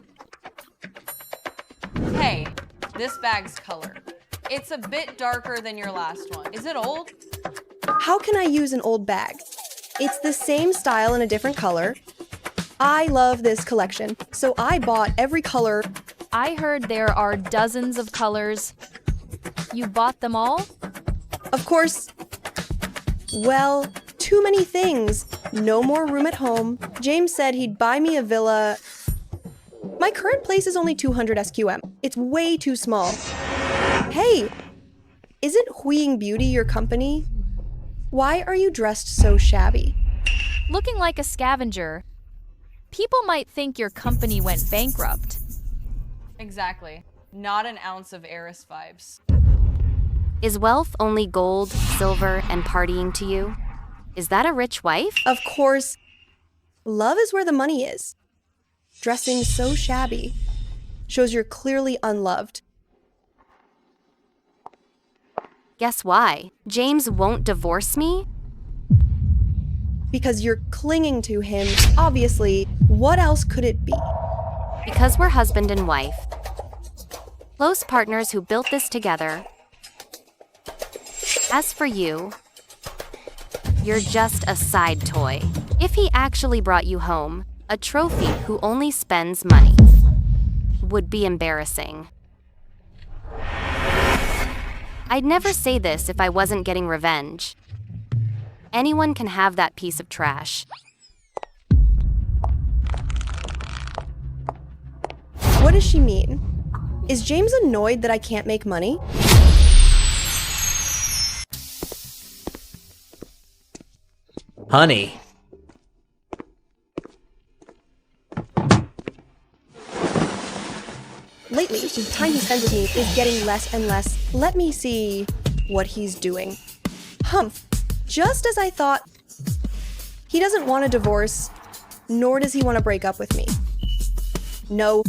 Hey, this bag's color. It's a bit darker than your last one. Is it old? How can I use an old bag? It's the same style in a different color. I love this collection, so I bought every color. I heard there are dozens of colors. You bought them all? Of course, well, too many things. No more room at home. James said he'd buy me a villa. My current place is only 200 SQM. It's way too small. Hey, isn't Huiying Beauty your company? Why are you dressed so shabby? Looking like a scavenger. People might think your company went bankrupt. Exactly. Not an ounce of heiress vibes. Is wealth only gold, silver, and partying to you? Is that a rich wife? Of course, love is where the money is. Dressing so shabby shows you're clearly unloved. Guess why? James won't divorce me? Because you're clinging to him. Obviously, what else could it be? Because we're husband and wife. Close partners who built this together. As for you, you're just a side toy. If he actually brought you home, a trophy who only spends money would be embarrassing. I'd never say this if I wasn't getting revenge. Anyone can have that piece of trash. What does she mean? Is James annoyed that I can't make money? Honey. Lately, the time he spends with me is getting less and less. Let me see what he's doing. Humph. Just as I thought. He doesn't want a divorce, nor does he want to break up with me. No,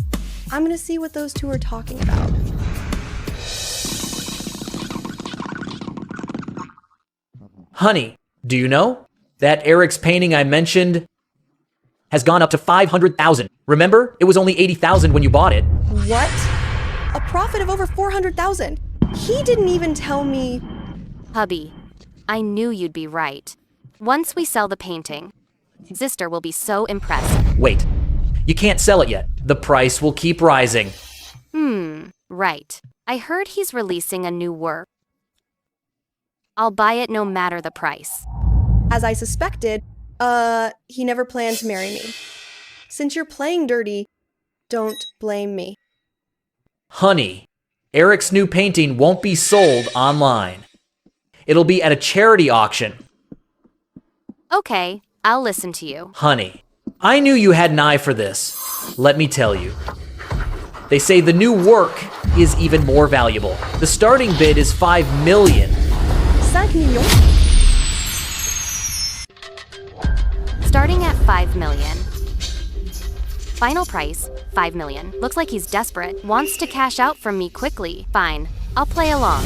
I'm gonna see what those two are talking about. Honey, do you know that Eric's painting I mentioned has gone up to 500,000? Remember, it was only 80,000 when you bought it. What? A profit of over 400,000. He didn't even tell me. Hubby, I knew you'd be right. Once we sell the painting, Sister will be so impressed. Wait, you can't sell it yet. The price will keep rising. Right. I heard he's releasing a new work. I'll buy it no matter the price. As I suspected, he never planned to marry me. Since you're playing dirty, don't blame me. Honey, Eric's new painting won't be sold online. It'll be at a charity auction. Okay, I'll listen to you. Honey, I knew you had an eye for this. Let me tell you. They say the new work is even more valuable. The starting bid is 5 million. 5 millions? Starting at 5 million. Final price, 5 million. Looks like he's desperate. Wants to cash out from me quickly. Fine, I'll play along.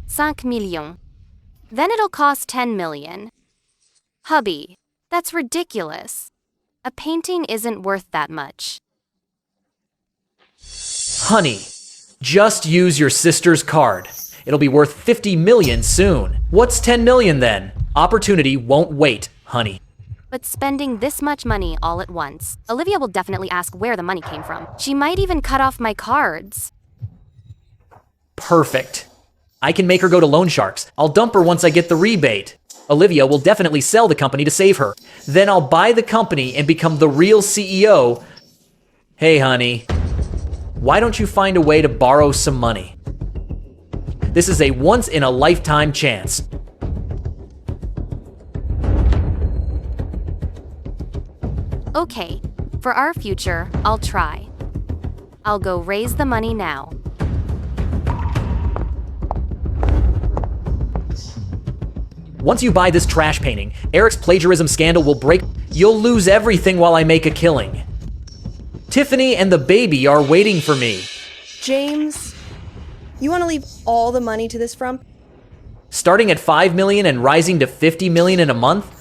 5 millions. Then it'll cost 10 million. Hubby, that's ridiculous. A painting isn't worth that much. Honey, just use your sister's card. It'll be worth 50 million soon. What's 10 million then? Opportunity won't wait, honey. But spending this much money all at once, Olivia will definitely ask where the money came from. She might even cut off my cards. Perfect. I can make her go to loan sharks. I'll dump her once I get the rebate. Olivia will definitely sell the company to save her. Then I'll buy the company and become the real CEO. Hey, honey. Why don't you find a way to borrow some money? This is a once-in-a-lifetime chance. Okay, for our future, I'll try. I'll go raise the money now. Once you buy this trash painting, Eric's plagiarism scandal will break. You'll lose everything while I make a killing. Tiffany and the baby are waiting for me. James, you want to leave all the money to this frump? Starting at 5 million and rising to 50 million in a month?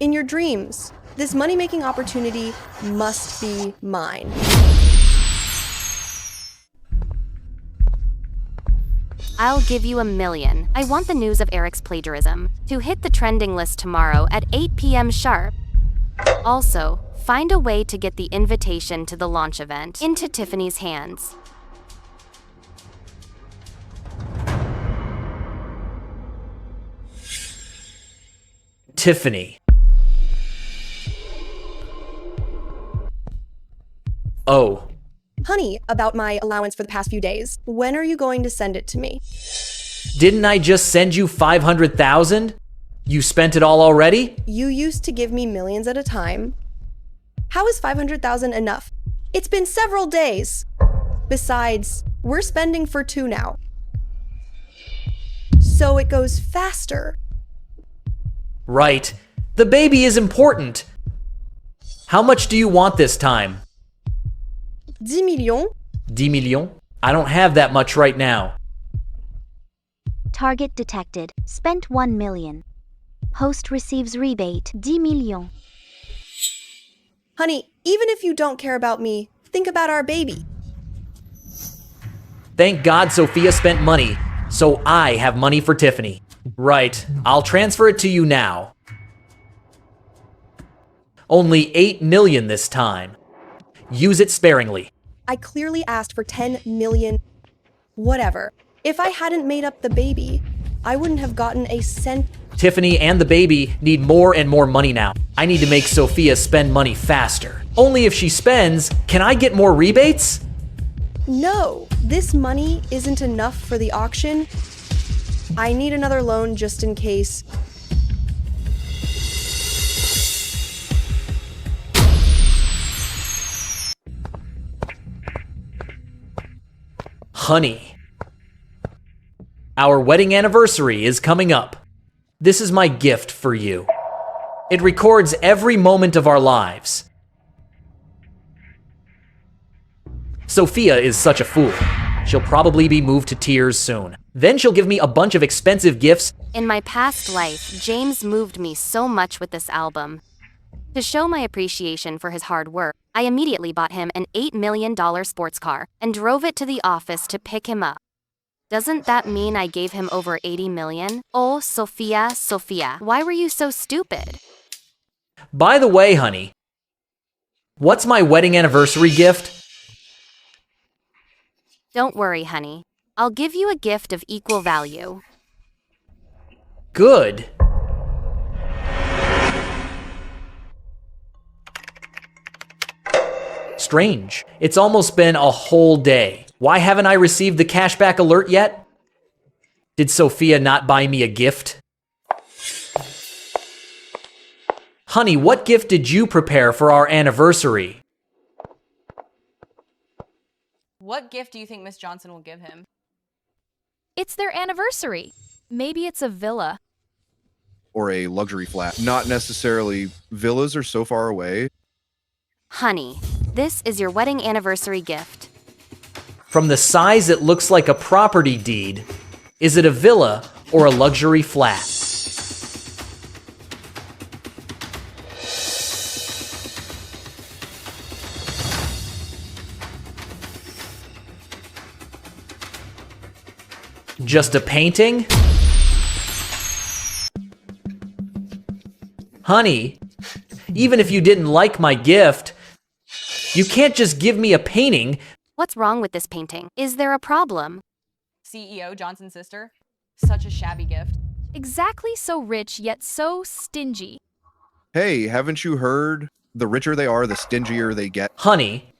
In your dreams, this money-making opportunity must be mine. I'll give you 1 million. I want the news of Eric's plagiarism to hit the trending list tomorrow at 8 p.m. sharp. Also, find a way to get the invitation to the launch event into Tiffany's hands. Tiffany. Oh. Honey, about my allowance for the past few days. When are you going to send it to me? Didn't I just send you 500,000? You spent it all already? You used to give me millions at a time. How is 500,000 enough? It's been several days. Besides, we're spending for 2 now. So it goes faster. Right. The baby is important. How much do you want this time? 10 millions? 10 million? I don't have that much right now. Target detected. Spent 1 million. Host receives rebate 10 millions. Honey, even if you don't care about me, think about our baby. Thank God Sophia spent money, so I have money for Tiffany. Right, I'll transfer it to you now. Only 8 million this time. Use it sparingly. I clearly asked for 10 million. Whatever. If I hadn't made up the baby, I wouldn't have gotten a cent. Tiffany and the baby need more and more money now. I need to make Sophia spend money faster. Only if she spends, can I get more rebates? No, this money isn't enough for the auction. I need another loan just in case. Honey, our wedding anniversary is coming up. This is my gift for you. It records every moment of our lives. Sophia is such a fool. She'll probably be moved to tears soon. Then she'll give me a bunch of expensive gifts. In my past life, James moved me so much with this album. To show my appreciation for his hard work, I immediately bought him an $8 million sports car and drove it to the office to pick him up. Doesn't that mean I gave him over 80 million? Oh, Sophia, why were you so stupid? By the way, honey, what's my wedding anniversary gift? Don't worry, honey. I'll give you a gift of equal value. Good. Strange. It's almost been a whole day. Why haven't I received the cashback alert yet? Did Sophia not buy me a gift? Honey, what gift did you prepare for our anniversary? What gift do you think Miss Johnson will give him? It's their anniversary. Maybe it's a villa. Or a luxury flat. Not necessarily. Villas are so far away. Honey, this is your wedding anniversary gift. From the size, it looks like a property deed. Is it a villa or a luxury flat? Just a painting? Honey, even if you didn't like my gift, you can't just give me a painting. What's wrong with this painting? Is there a problem? CEO Johnson's sister? Such a shabby gift. Exactly so rich, yet so stingy. Hey, haven't you heard? The richer they are, the stingier they get. Honey,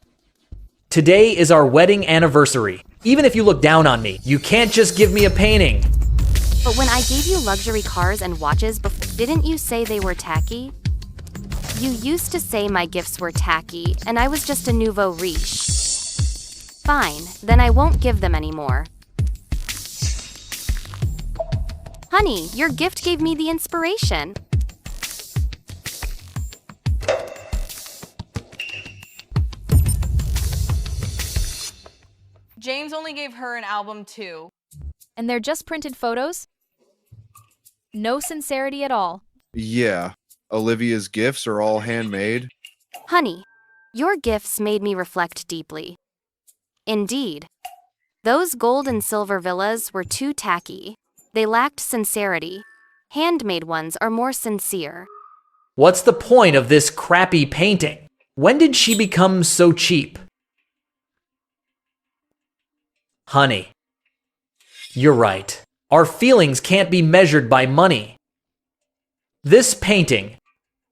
today is our wedding anniversary. Even if you look down on me, you can't just give me a painting. But when I gave you luxury cars and watches before, didn't you say they were tacky? You used to say my gifts were tacky, and I was just a nouveau riche. Fine, then I won't give them anymore. Honey, your gift gave me the inspiration. James only gave her an album too. And they're just printed photos? No sincerity at all. Yeah. Olivia's gifts are all handmade. Honey, your gifts made me reflect deeply. Indeed. Those gold and silver villas were too tacky. They lacked sincerity. Handmade ones are more sincere. What's the point of this crappy painting? When did she become so cheap? Honey, you're right. Our feelings can't be measured by money. This painting,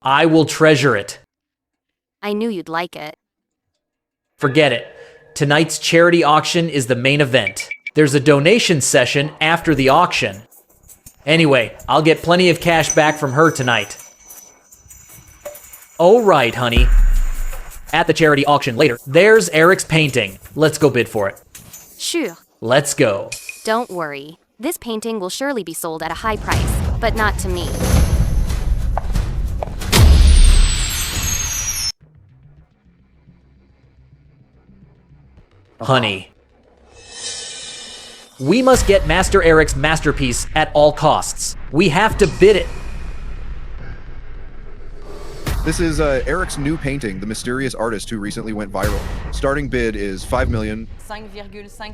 I will treasure it. I knew you'd like it. Forget it. Tonight's charity auction is the main event. There's a donation session after the auction. Anyway, I'll get plenty of cash back from her tonight. Oh right, honey. At the charity auction later, there's Eric's painting. Let's go bid for it. Sure. Let's go. Don't worry. This painting will surely be sold at a high price, but not to me. Honey. We must get Master Eric's masterpiece at all costs. We have to bid it. This is Eric's new painting, The Mysterious Artist Who Recently Went Viral. Starting bid is 5 million. 5,5 millions. 6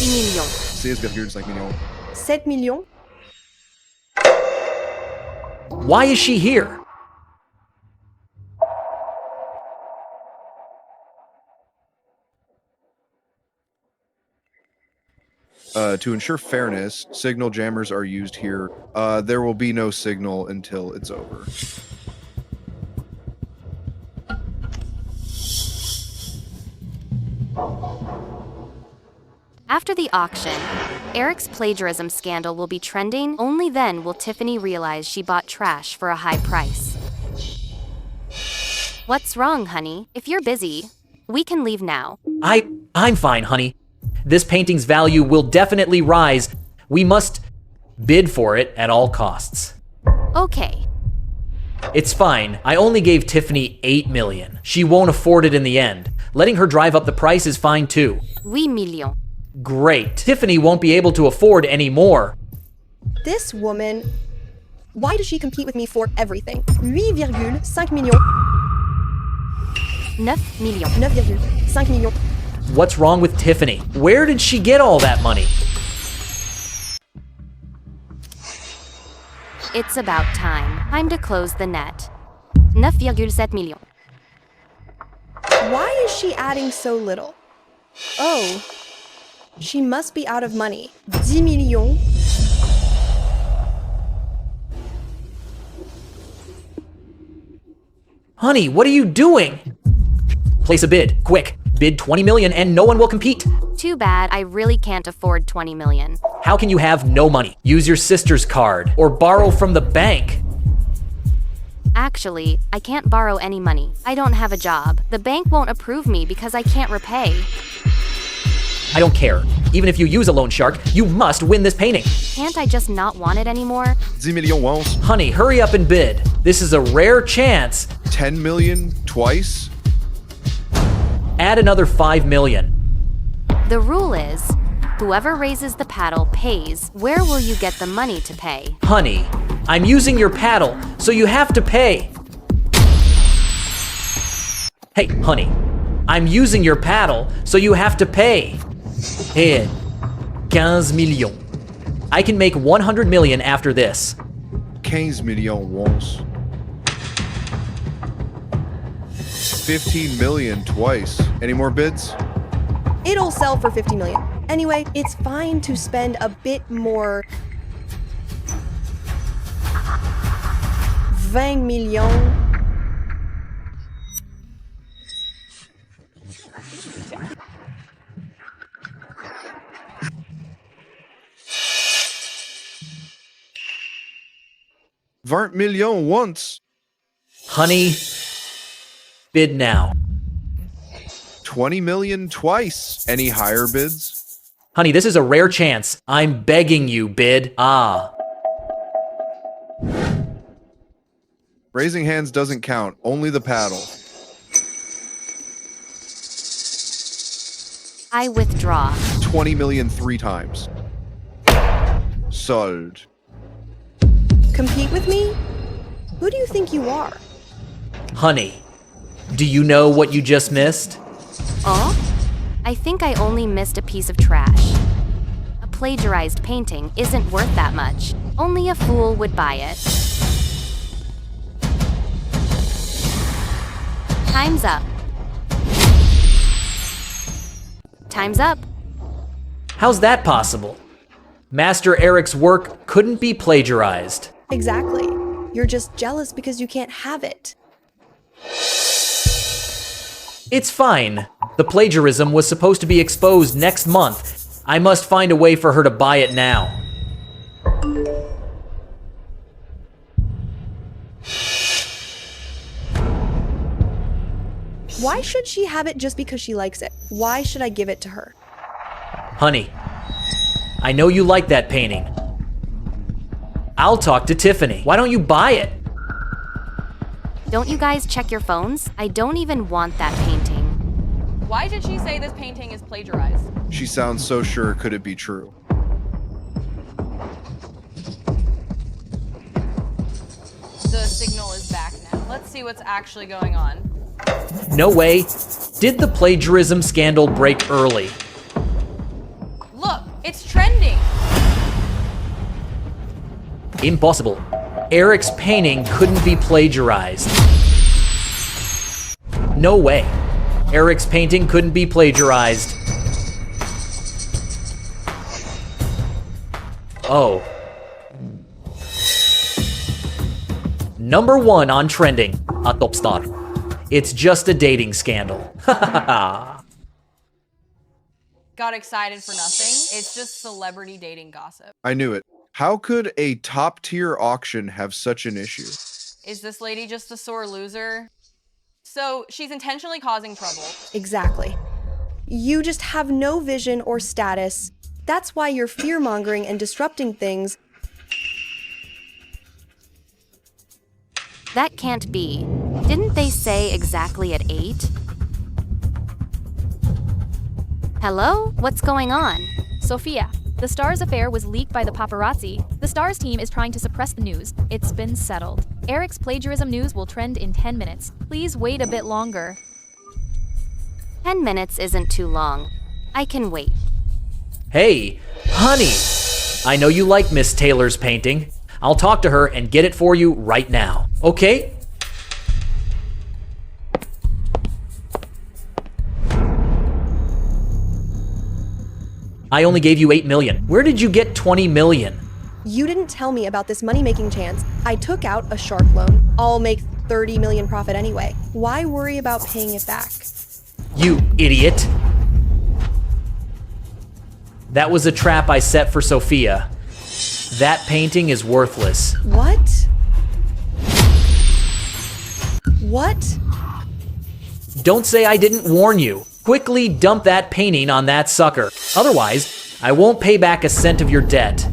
millions. 6,5 millions. 7 millions? Why is she here? To ensure fairness, signal jammers are used here. There will be no signal until it's over. After the auction, Eric's plagiarism scandal will be trending. Only then will Tiffany realize she bought trash for a high price. What's wrong, honey? If you're busy, we can leave now. I'm fine, honey. This painting's value will definitely rise. We must bid for it at all costs. Okay. It's fine. I only gave Tiffany 8 million. She won't afford it in the end. Letting her drive up the price is fine too. 8 millions. Great. Tiffany won't be able to afford any more. This woman, why does she compete with me for everything? 8,5 millions. 9 millions. 9,5 millions. What's wrong with Tiffany? Where did she get all that money? It's about time. Time to close the net. 9,7 millions. Why is she adding so little? Oh, she must be out of money. 10 millions. Honey, what are you doing? Place a bid, quick. Bid 20 million and no one will compete. Too bad, I really can't afford 20 million. How can you have no money? Use your sister's card or borrow from the bank. Actually, I can't borrow any money. I don't have a job. The bank won't approve me because I can't repay. I don't care. Even if you use a loan shark, you must win this painting. Can't I just not want it anymore? 10 million once. Honey, hurry up and bid. This is a rare chance. 10 million twice. Add another 5 million. The rule is, whoever raises the paddle pays. Where will you get the money to pay? Honey, I'm using your paddle, so you have to pay. Hey, honey, I'm using your paddle, so you have to pay. Here, 15 millions. I can make 100 million after this. 15 million once. 15 million twice. Any more bids? It'll sell for 50 million. Anyway, it's fine to spend a bit more. 20 millions. $20 million once. Honey, bid now. 20 million twice. Any higher bids? Honey, this is a rare chance. I'm begging you, bid. Ah. Raising hands doesn't count. Only the paddle. I withdraw. 20 million 3 times. Sold. Compete with me? Who do you think you are? Honey, do you know what you just missed? Oh? I think I only missed a piece of trash. A plagiarized painting isn't worth that much. Only a fool would buy it. Time's up. Time's up. How's that possible? Master Eric's work couldn't be plagiarized. Exactly. You're just jealous because you can't have it. It's fine. The plagiarism was supposed to be exposed next month. I must find a way for her to buy it now. Why should she have it just because she likes it? Why should I give it to her? Honey, I know you like that painting. I'll talk to Tiffany. Why don't you buy it? Don't you guys check your phones? I don't even want that painting. Why did she say this painting is plagiarized? She sounds so sure. Could it be true? The signal is back now. Let's see what's actually going on. No way. Did the plagiarism scandal break early? Look, it's trending. Impossible. Eric's painting couldn't be plagiarized. No way. Eric's painting couldn't be plagiarized. Oh. Number 1 on trending, a top star. It's just a dating scandal. Got excited for nothing. It's just celebrity dating gossip. I knew it. How could a top-tier auction have such an issue? Is this lady just a sore loser? So she's intentionally causing trouble. Exactly. You just have no vision or status. That's why you're fear-mongering and disrupting things. That can't be. Didn't they say exactly at 8? Hello? What's going on? Sophia, the Stars affair was leaked by the paparazzi. The Stars team is trying to suppress the news. It's been settled. Eric's plagiarism news will trend in 10 minutes. Please wait a bit longer. 10 minutes isn't too long. I can wait. Hey, honey. I know you like Miss Taylor's painting. I'll talk to her and get it for you right now. Okay? I only gave you 8 million. Where did you get 20 million? You didn't tell me about this money-making chance. I took out a shark loan. I'll make 30 million profit anyway. Why worry about paying it back? You idiot. That was a trap I set for Sophia. That painting is worthless. What? What? Don't say I didn't warn you. Quickly dump that painting on that sucker. Otherwise, I won't pay back a cent of your debt.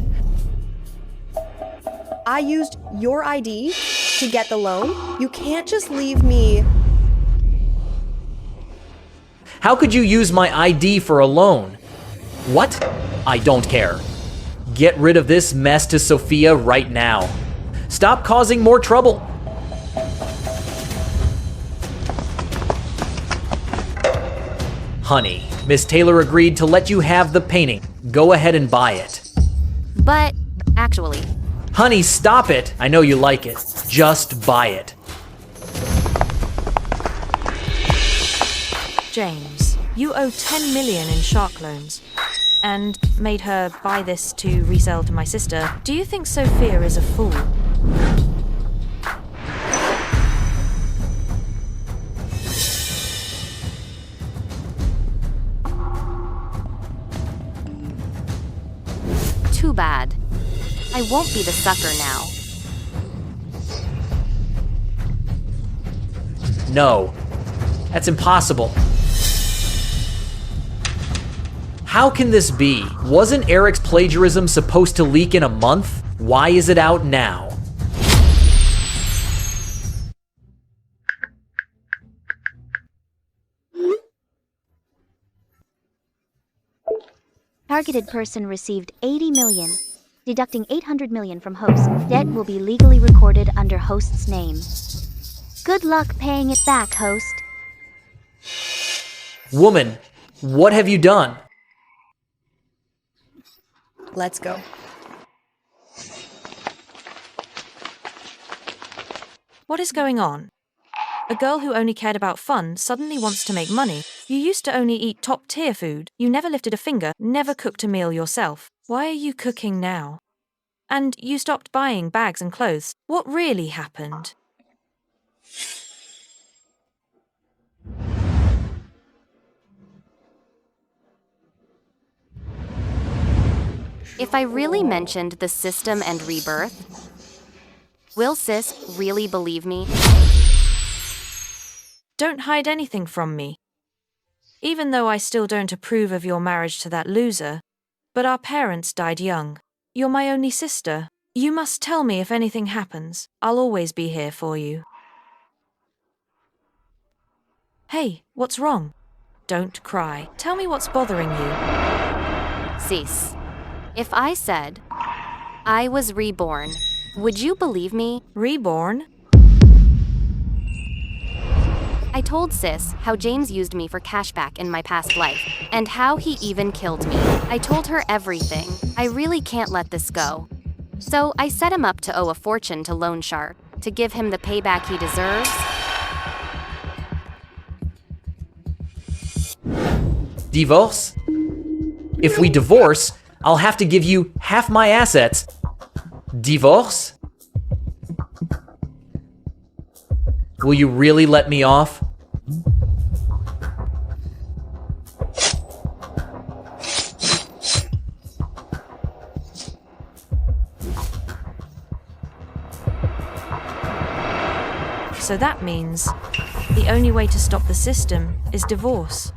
I used your ID to get the loan. You can't just leave me. How could you use my ID for a loan? What? I don't care. Get rid of this mess to Sophia right now. Stop causing more trouble. Honey, Miss Taylor agreed to let you have the painting. Go ahead and buy it. But, actually, Honey, stop it. I know you like it. Just buy it. James, you owe 10 million in shark loans. And made her buy this to resell to my sister. Do you think Sophia is a fool? too bad. I won't be the sucker now. No, that's impossible. How can this be? Wasn't Eric's plagiarism supposed to leak in a month? Why is it out now? Targeted person received 80 million. Deducting 800 million from host. Debt will be legally recorded under host's name. Good luck paying it back, host. Woman, what have you done? Let's go. What is going on? A girl who only cared about fun suddenly wants to make money. You used to only eat top-tier food. You never lifted a finger, never cooked a meal yourself. Why are you cooking now? And you stopped buying bags and clothes. What really happened? If I really mentioned the system and rebirth, will sis really believe me? Don't hide anything from me. Even though I still don't approve of your marriage to that loser, but our parents died young. You're my only sister. You must tell me if anything happens. I'll always be here for you. Hey, what's wrong? Don't cry. Tell me what's bothering you. Sis, if I said I was reborn, would you believe me? Reborn? I told sis how James used me for cashback in my past life, and how he even killed me. I told her everything. I really can't let this go. So I set him up to owe a fortune to Loan Shark, to give him the payback he deserves. Divorce? If we divorce, I'll have to give you half my assets. Divorce? Will you really let me off? So that means the only way to stop the system is divorce.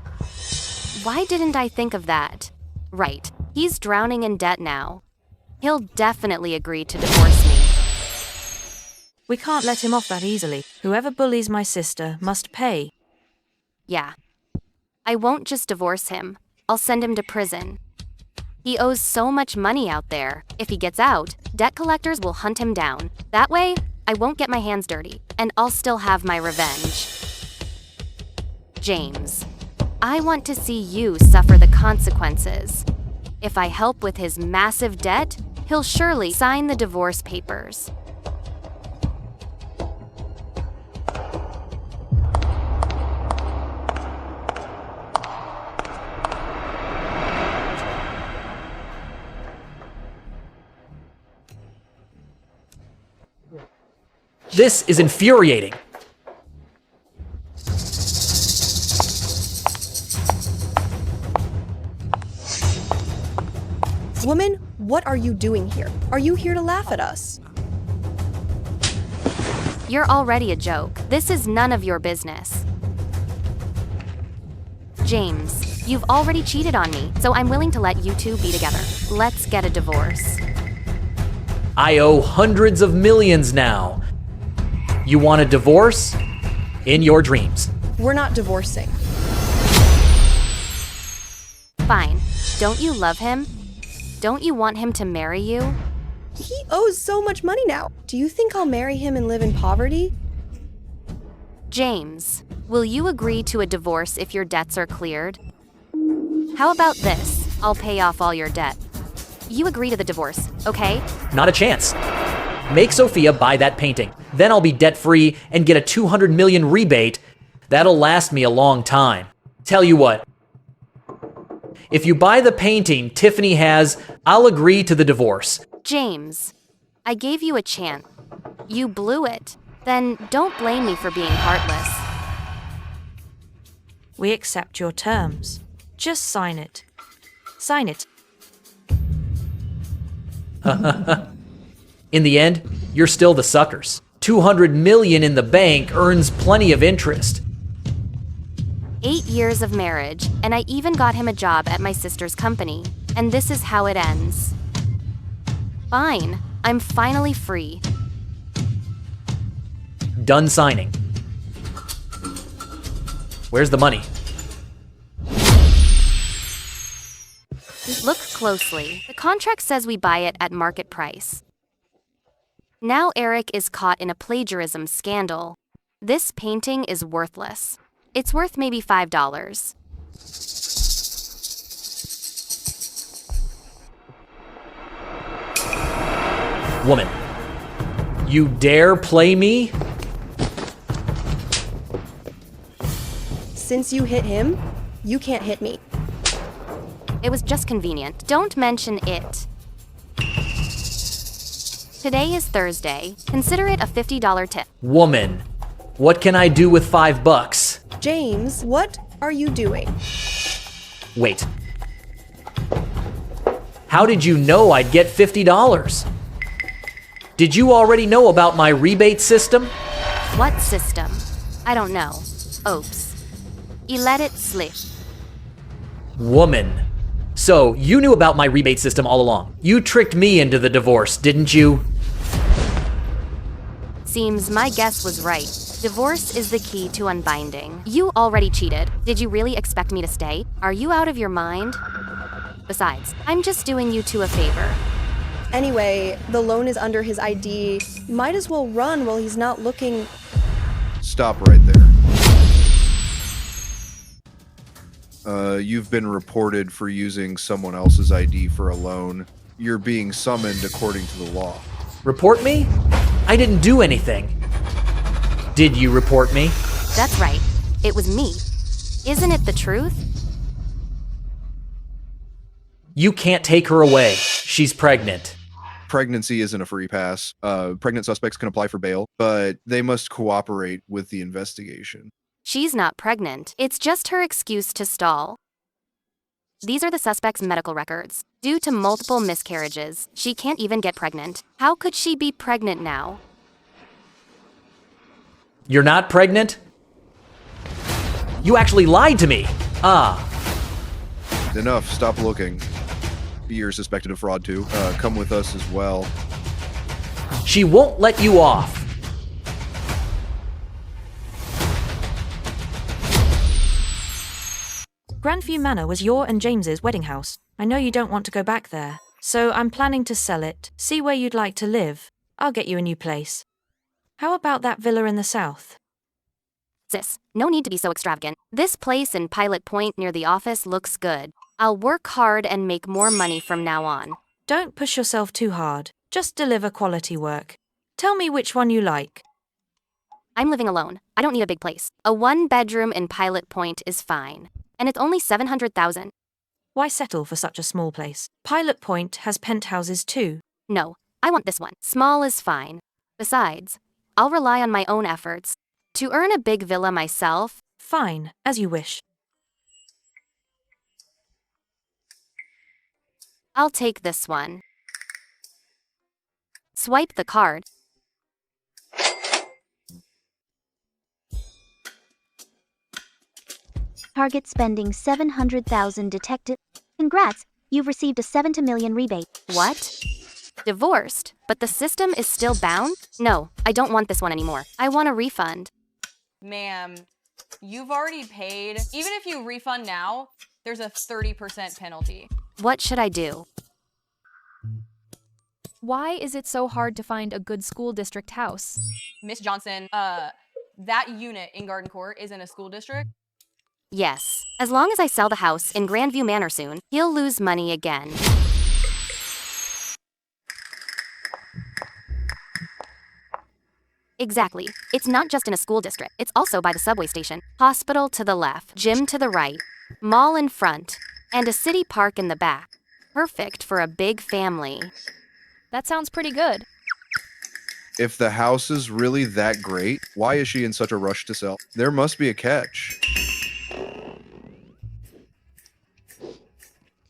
Why didn't I think of that? Right, he's drowning in debt now. He'll definitely agree to divorce me. We can't let him off that easily. Whoever bullies my sister must pay. Yeah. I won't just divorce him. I'll send him to prison. He owes so much money out there. If he gets out, debt collectors will hunt him down. That way, I won't get my hands dirty, and I'll still have my revenge. James, I want to see you suffer the consequences. If I help with his massive debt, he'll surely sign the divorce papers. This is infuriating. Woman, what are you doing here? Are you here to laugh at us? You're already a joke. This is none of your business. James, you've already cheated on me, so I'm willing to let you two be together. Let's get a divorce. I owe hundreds of millions now. You want a divorce? In your dreams. We're not divorcing. Fine. Don't you love him? Don't you want him to marry you? He owes so much money now. Do you think I'll marry him and live in poverty? James, will you agree to a divorce if your debts are cleared? How about this? I'll pay off all your debt. You agree to the divorce, okay? Not a chance. Make Sophia buy that painting. Then I'll be debt-free and get a 200 million rebate. That'll last me a long time. Tell you what. If you buy the painting Tiffany has, I'll agree to the divorce. James, I gave you a chance. You blew it. Then don't blame me for being heartless. We accept your terms. Just sign it. Sign it. In the end, you're still the suckers. 200 million in the bank earns plenty of interest. 8 years of marriage, and I even got him a job at my sister's company. And this is how it ends. Fine, I'm finally free. Done signing. Where's the money? Look closely. The contract says we buy it at market price. Now Eric is caught in a plagiarism scandal. This painting is worthless. It's worth maybe $5. Woman, you dare play me? Since you hit him, you can't hit me. It was just convenient. Don't mention it. Today is Thursday. Consider it a $50 tip. Woman, what can I do with $5? James, what are you doing? Wait. How did you know I'd get $50? Did you already know about my rebate system? What system? I don't know. Oops. You let it slip. Woman. So, you knew about my rebate system all along. You tricked me into the divorce, didn't you? Seems my guess was right. Divorce is the key to unbinding. You already cheated. Did you really expect me to stay? Are you out of your mind? Besides, I'm just doing you two a favor. Anyway, the loan is under his ID. Might as well run while he's not looking. Stop right there. You've been reported for using someone else's ID for a loan. You're being summoned according to the law. Report me? I didn't do anything. Did you report me? That's right. It was me. Isn't it the truth? You can't take her away. She's pregnant. Pregnancy isn't a free pass. Pregnant suspects can apply for bail, but they must cooperate with the investigation. She's not pregnant. It's just her excuse to stall. These are the suspect's medical records. Due to multiple miscarriages, she can't even get pregnant. How could she be pregnant now? You're not pregnant? You actually lied to me. Enough. Stop looking. You're suspected of fraud too. Come with us as well. She won't let you off. Grandview Manor was your and James's wedding house. I know you don't want to go back there, so I'm planning to sell it, see where you'd like to live. I'll get you a new place. How about that villa in the south? Sis, no need to be so extravagant. This place in Pilot Point near the office looks good. I'll work hard and make more money from now on. Don't push yourself too hard. Just deliver quality work. Tell me which one you like. I'm living alone. I don't need a big place. A 1-bedroom in Pilot Point is fine. And it's only $700,000. Why settle for such a small place? Pilot Point has penthouses too. No, I want this one. Small is fine. Besides, I'll rely on my own efforts. To earn a big villa myself, Fine, as you wish. I'll take this one. Swipe the card. Target spending 700,000 detected. Congrats, you've received a 7 to million rebate. What? Divorced, but the system is still bound? No, I don't want this one anymore. I want a refund. Ma'am, you've already paid. Even if you refund now, there's a 30% penalty. What should I do? Why is it so hard to find a good school district house? Miss Johnson, that unit in Garden Court is in a school district. Yes. As long as I sell the house in Grandview Manor soon, he'll lose money again. Exactly. It's not just in a school district, it's also by the subway station. Hospital to the left, gym to the right, mall in front, and a city park in the back. Perfect for a big family. That sounds pretty good. If the house is really that great, why is she in such a rush to sell? There must be a catch.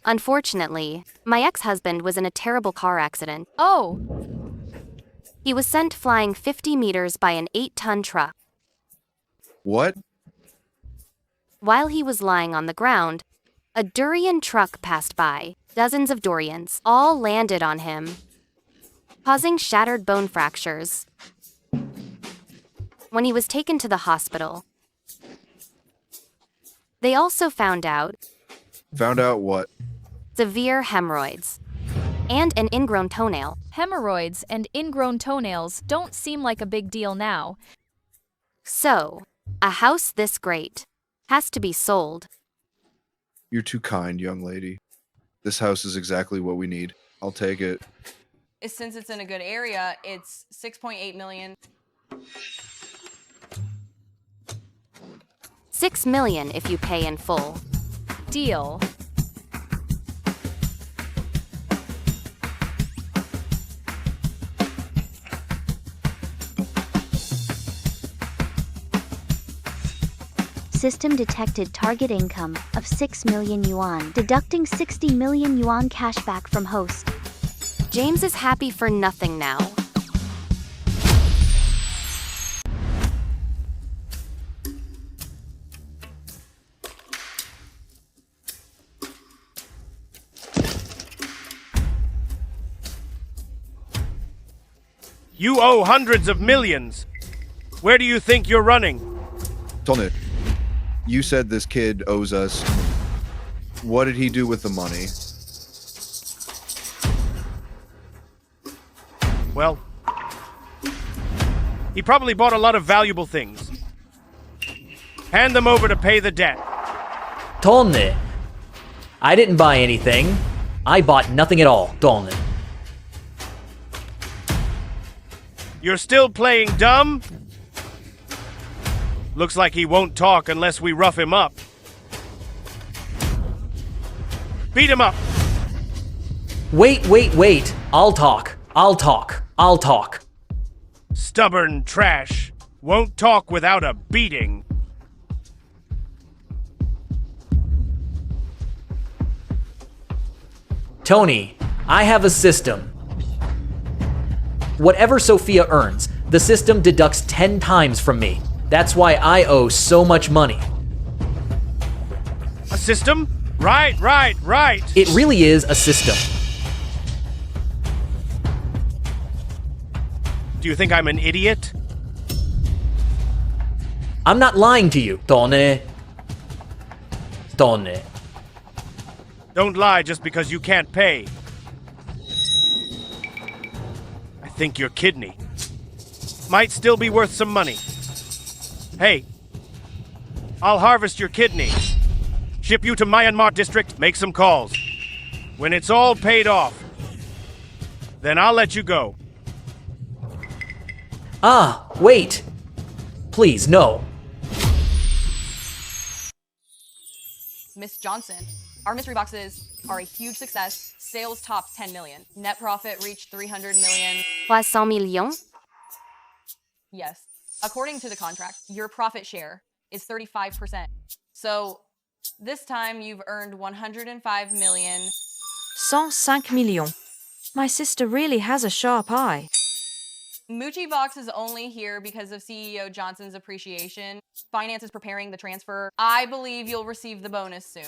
Unfortunately, my ex-husband was in a terrible car accident. Oh, He was sent flying 50 meters by an 8-ton truck. What? While he was lying on the ground, a durian truck passed by. Dozens of durians all landed on him, causing shattered bone fractures. When he was taken to the hospital, they also found out Found out what? severe hemorrhoids and an ingrown toenail. hemorrhoids and ingrown toenails don't seem like a big deal now. So, a house this great has to be sold. You're too kind, young lady. This house is exactly what we need. I'll take it. Since it's in a good area, it's 6.8 million. $6 million if you pay in full. Deal. System detected target income of 6 million yuan, deducting 60 million yuan cashback from host. James is happy for nothing now. You owe hundreds of millions. Where do you think you're running? Tone, you said this kid owes us. What did he do with the money? Well, he probably bought a lot of valuable things. Hand them over to pay the debt. Tonne. I didn't buy anything. I bought nothing at all, Tonne. You're still playing dumb? Looks like he won't talk unless we rough him up. Beat him up. Wait. I'll talk. Stubborn trash. Won't talk without a beating. Tony, I have a system. Whatever Sophia earns, the system deducts 10 times from me. That's why I owe so much money. A system? Right. It really is a system. Do you think I'm an idiot? I'm not lying to you, Tonne. Don't lie just because you can't pay. I think your kidney might still be worth some money. Hey, I'll harvest your kidney, ship you to Myanmar district, make some calls. When it's all paid off, then I'll let you go. Ah, wait. Please, no. Miss Johnson, our mystery boxes are a huge success. Sales topped 10 million. Net profit reached 300 million. 300 millions? Yes. According to the contract, your profit share is 35%. So this time you've earned 105 million. 105 millions. My sister really has a sharp eye. Moochie Box is only here because of CEO Johnson's appreciation. Finance is preparing the transfer. I believe you'll receive the bonus soon.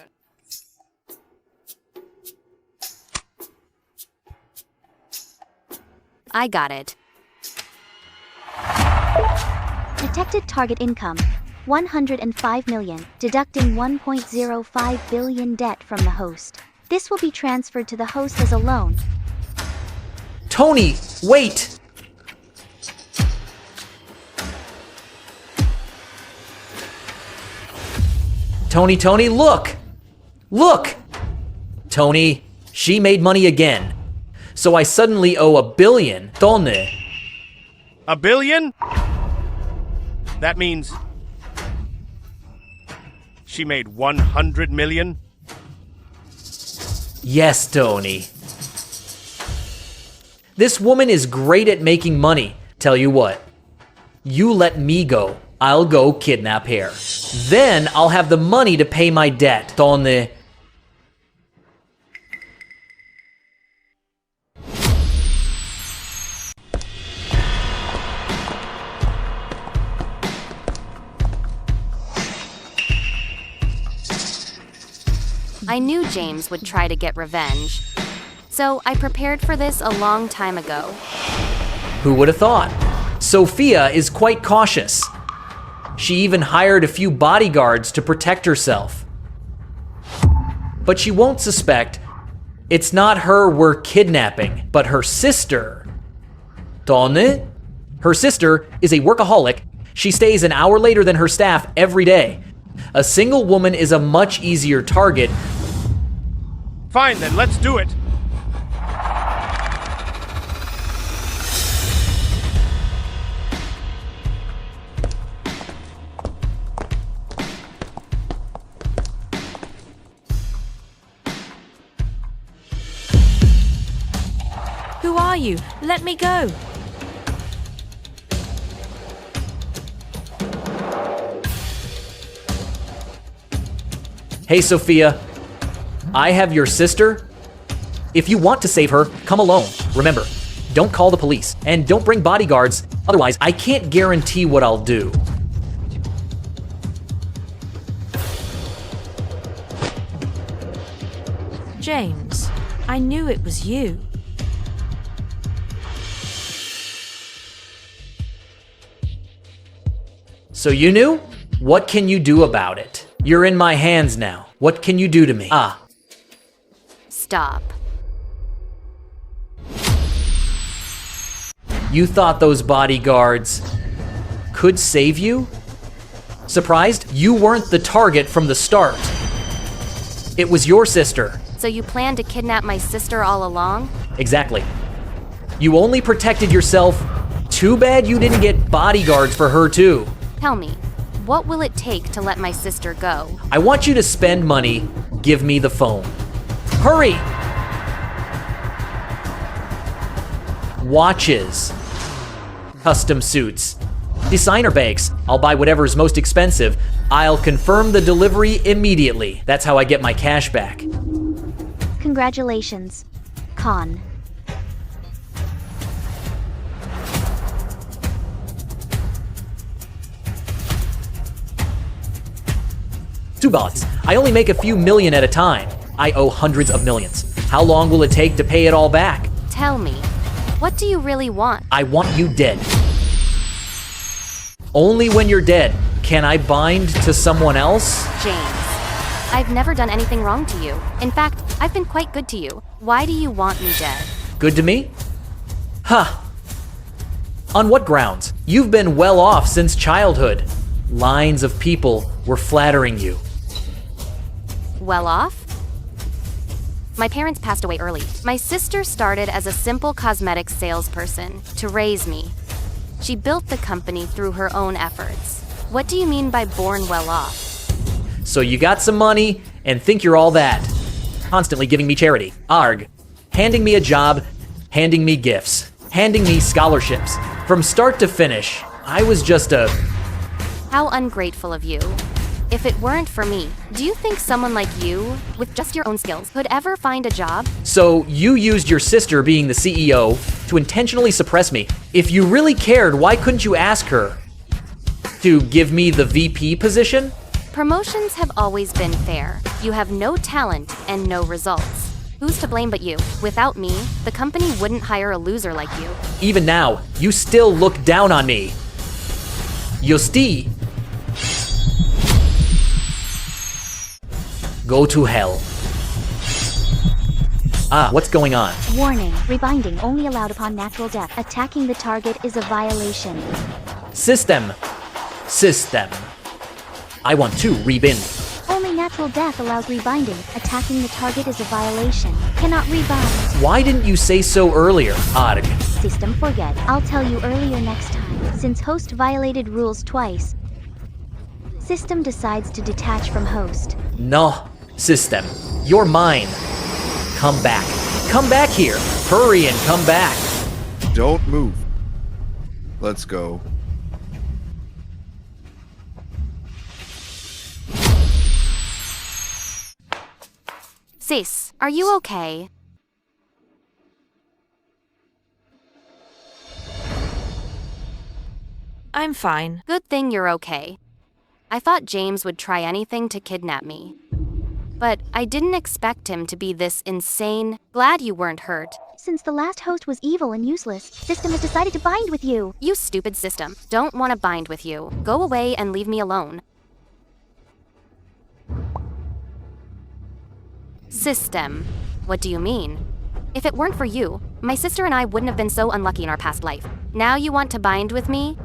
I got it. Detected target income 105 million, deducting 1.05 billion debt from the host. This will be transferred to the host as a loan. Tony, wait! Tony, look! Look! Tony, she made money again. So I suddenly owe $1 billion. Tony. $1 billion? That means she made 100 million? Yes, Tony. This woman is great at making money. Tell you what, you let me go. I'll go kidnap her. Then I'll have the money to pay my debt. Tony. I knew James would try to get revenge. So I prepared for this a long time ago. Who would have thought? Sophia is quite cautious. She even hired a few bodyguards to protect herself. But she won't suspect it's not her we're kidnapping, but her sister. Tony? Her sister is a workaholic. She stays an hour later than her staff every day. A single woman is a much easier target. Fine then, let's do it. Who are you? Let me go. Hey, Sophia. I have your sister. If you want to save her, come alone. Remember, don't call the police and don't bring bodyguards. Otherwise, I can't guarantee what I'll do. James, I knew it was you. So you knew? What can you do about it? You're in my hands now. What can you do to me? Stop. You thought those bodyguards could save you? Surprised? You weren't the target from the start. It was your sister. So you planned to kidnap my sister all along? Exactly. You only protected yourself. Too bad you didn't get bodyguards for her too. Tell me, what will it take to let my sister go? I want you to spend money. Give me the phone. Hurry! Watches. Custom suits. Designer bags. I'll buy whatever's most expensive. I'll confirm the delivery immediately. That's how I get my cash back. Congratulations, Con. $2. I only make a few million at a time. I owe hundreds of millions. How long will it take to pay it all back? Tell me, what do you really want? I want you dead. Only when you're dead can I bind to someone else? James, I've never done anything wrong to you. In fact, I've been quite good to you. Why do you want me dead? Good to me? Huh. On what grounds? You've been well off since childhood. Lines of people were flattering you. Well off? My parents passed away early. My sister started as a simple cosmetics salesperson to raise me. She built the company through her own efforts. What do you mean by born well off? So you got some money and think you're all that. Constantly giving me charity. Arg. Handing me a job, handing me gifts, handing me scholarships. From start to finish, I was just a... How ungrateful of you. If it weren't for me, do you think someone like you, with just your own skills, could ever find a job? So you used your sister being the CEO to intentionally suppress me. If you really cared, why couldn't you ask her to give me the VP position? Promotions have always been fair. You have no talent and no results. Who's to blame but you? Without me, the company wouldn't hire a loser like you. Even now, you still look down on me. Yosti. Go to hell. Ah, what's going on? Warning, rebinding only allowed upon natural death. Attacking the target is a violation. System. I want to rebind. Only natural death allows rebinding. Attacking the target is a violation. Cannot rebind. Why didn't you say so earlier, Arg? System, forget. I'll tell you earlier next time. Since host violated rules twice, system decides to detach from host. No, system. You're mine. Come back. Come back here. Hurry and come back. Don't move. Let's go. Sis, are you okay? I'm fine. Good thing you're okay. I thought James would try anything to kidnap me. But I didn't expect him to be this insane. Glad you weren't hurt. Since the last host was evil and useless, system has decided to bind with you. You stupid system. Don't want to bind with you. Go away and leave me alone. System. What do you mean? If it weren't for you, my sister and I wouldn't have been so unlucky in our past life. Now you want to bind with me?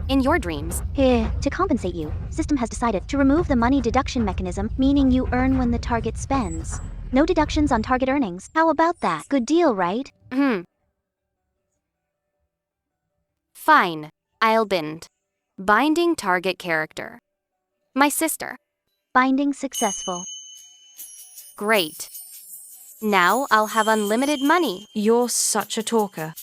In your dreams. Here, to compensate you, system has decided to remove the money deduction mechanism, meaning you earn when the target spends. No deductions on target earnings. How about that? Good deal, right? Fine. I'll bind. Binding target character. My sister. Binding successful. Great. Now I'll have unlimited money. You're such a talker.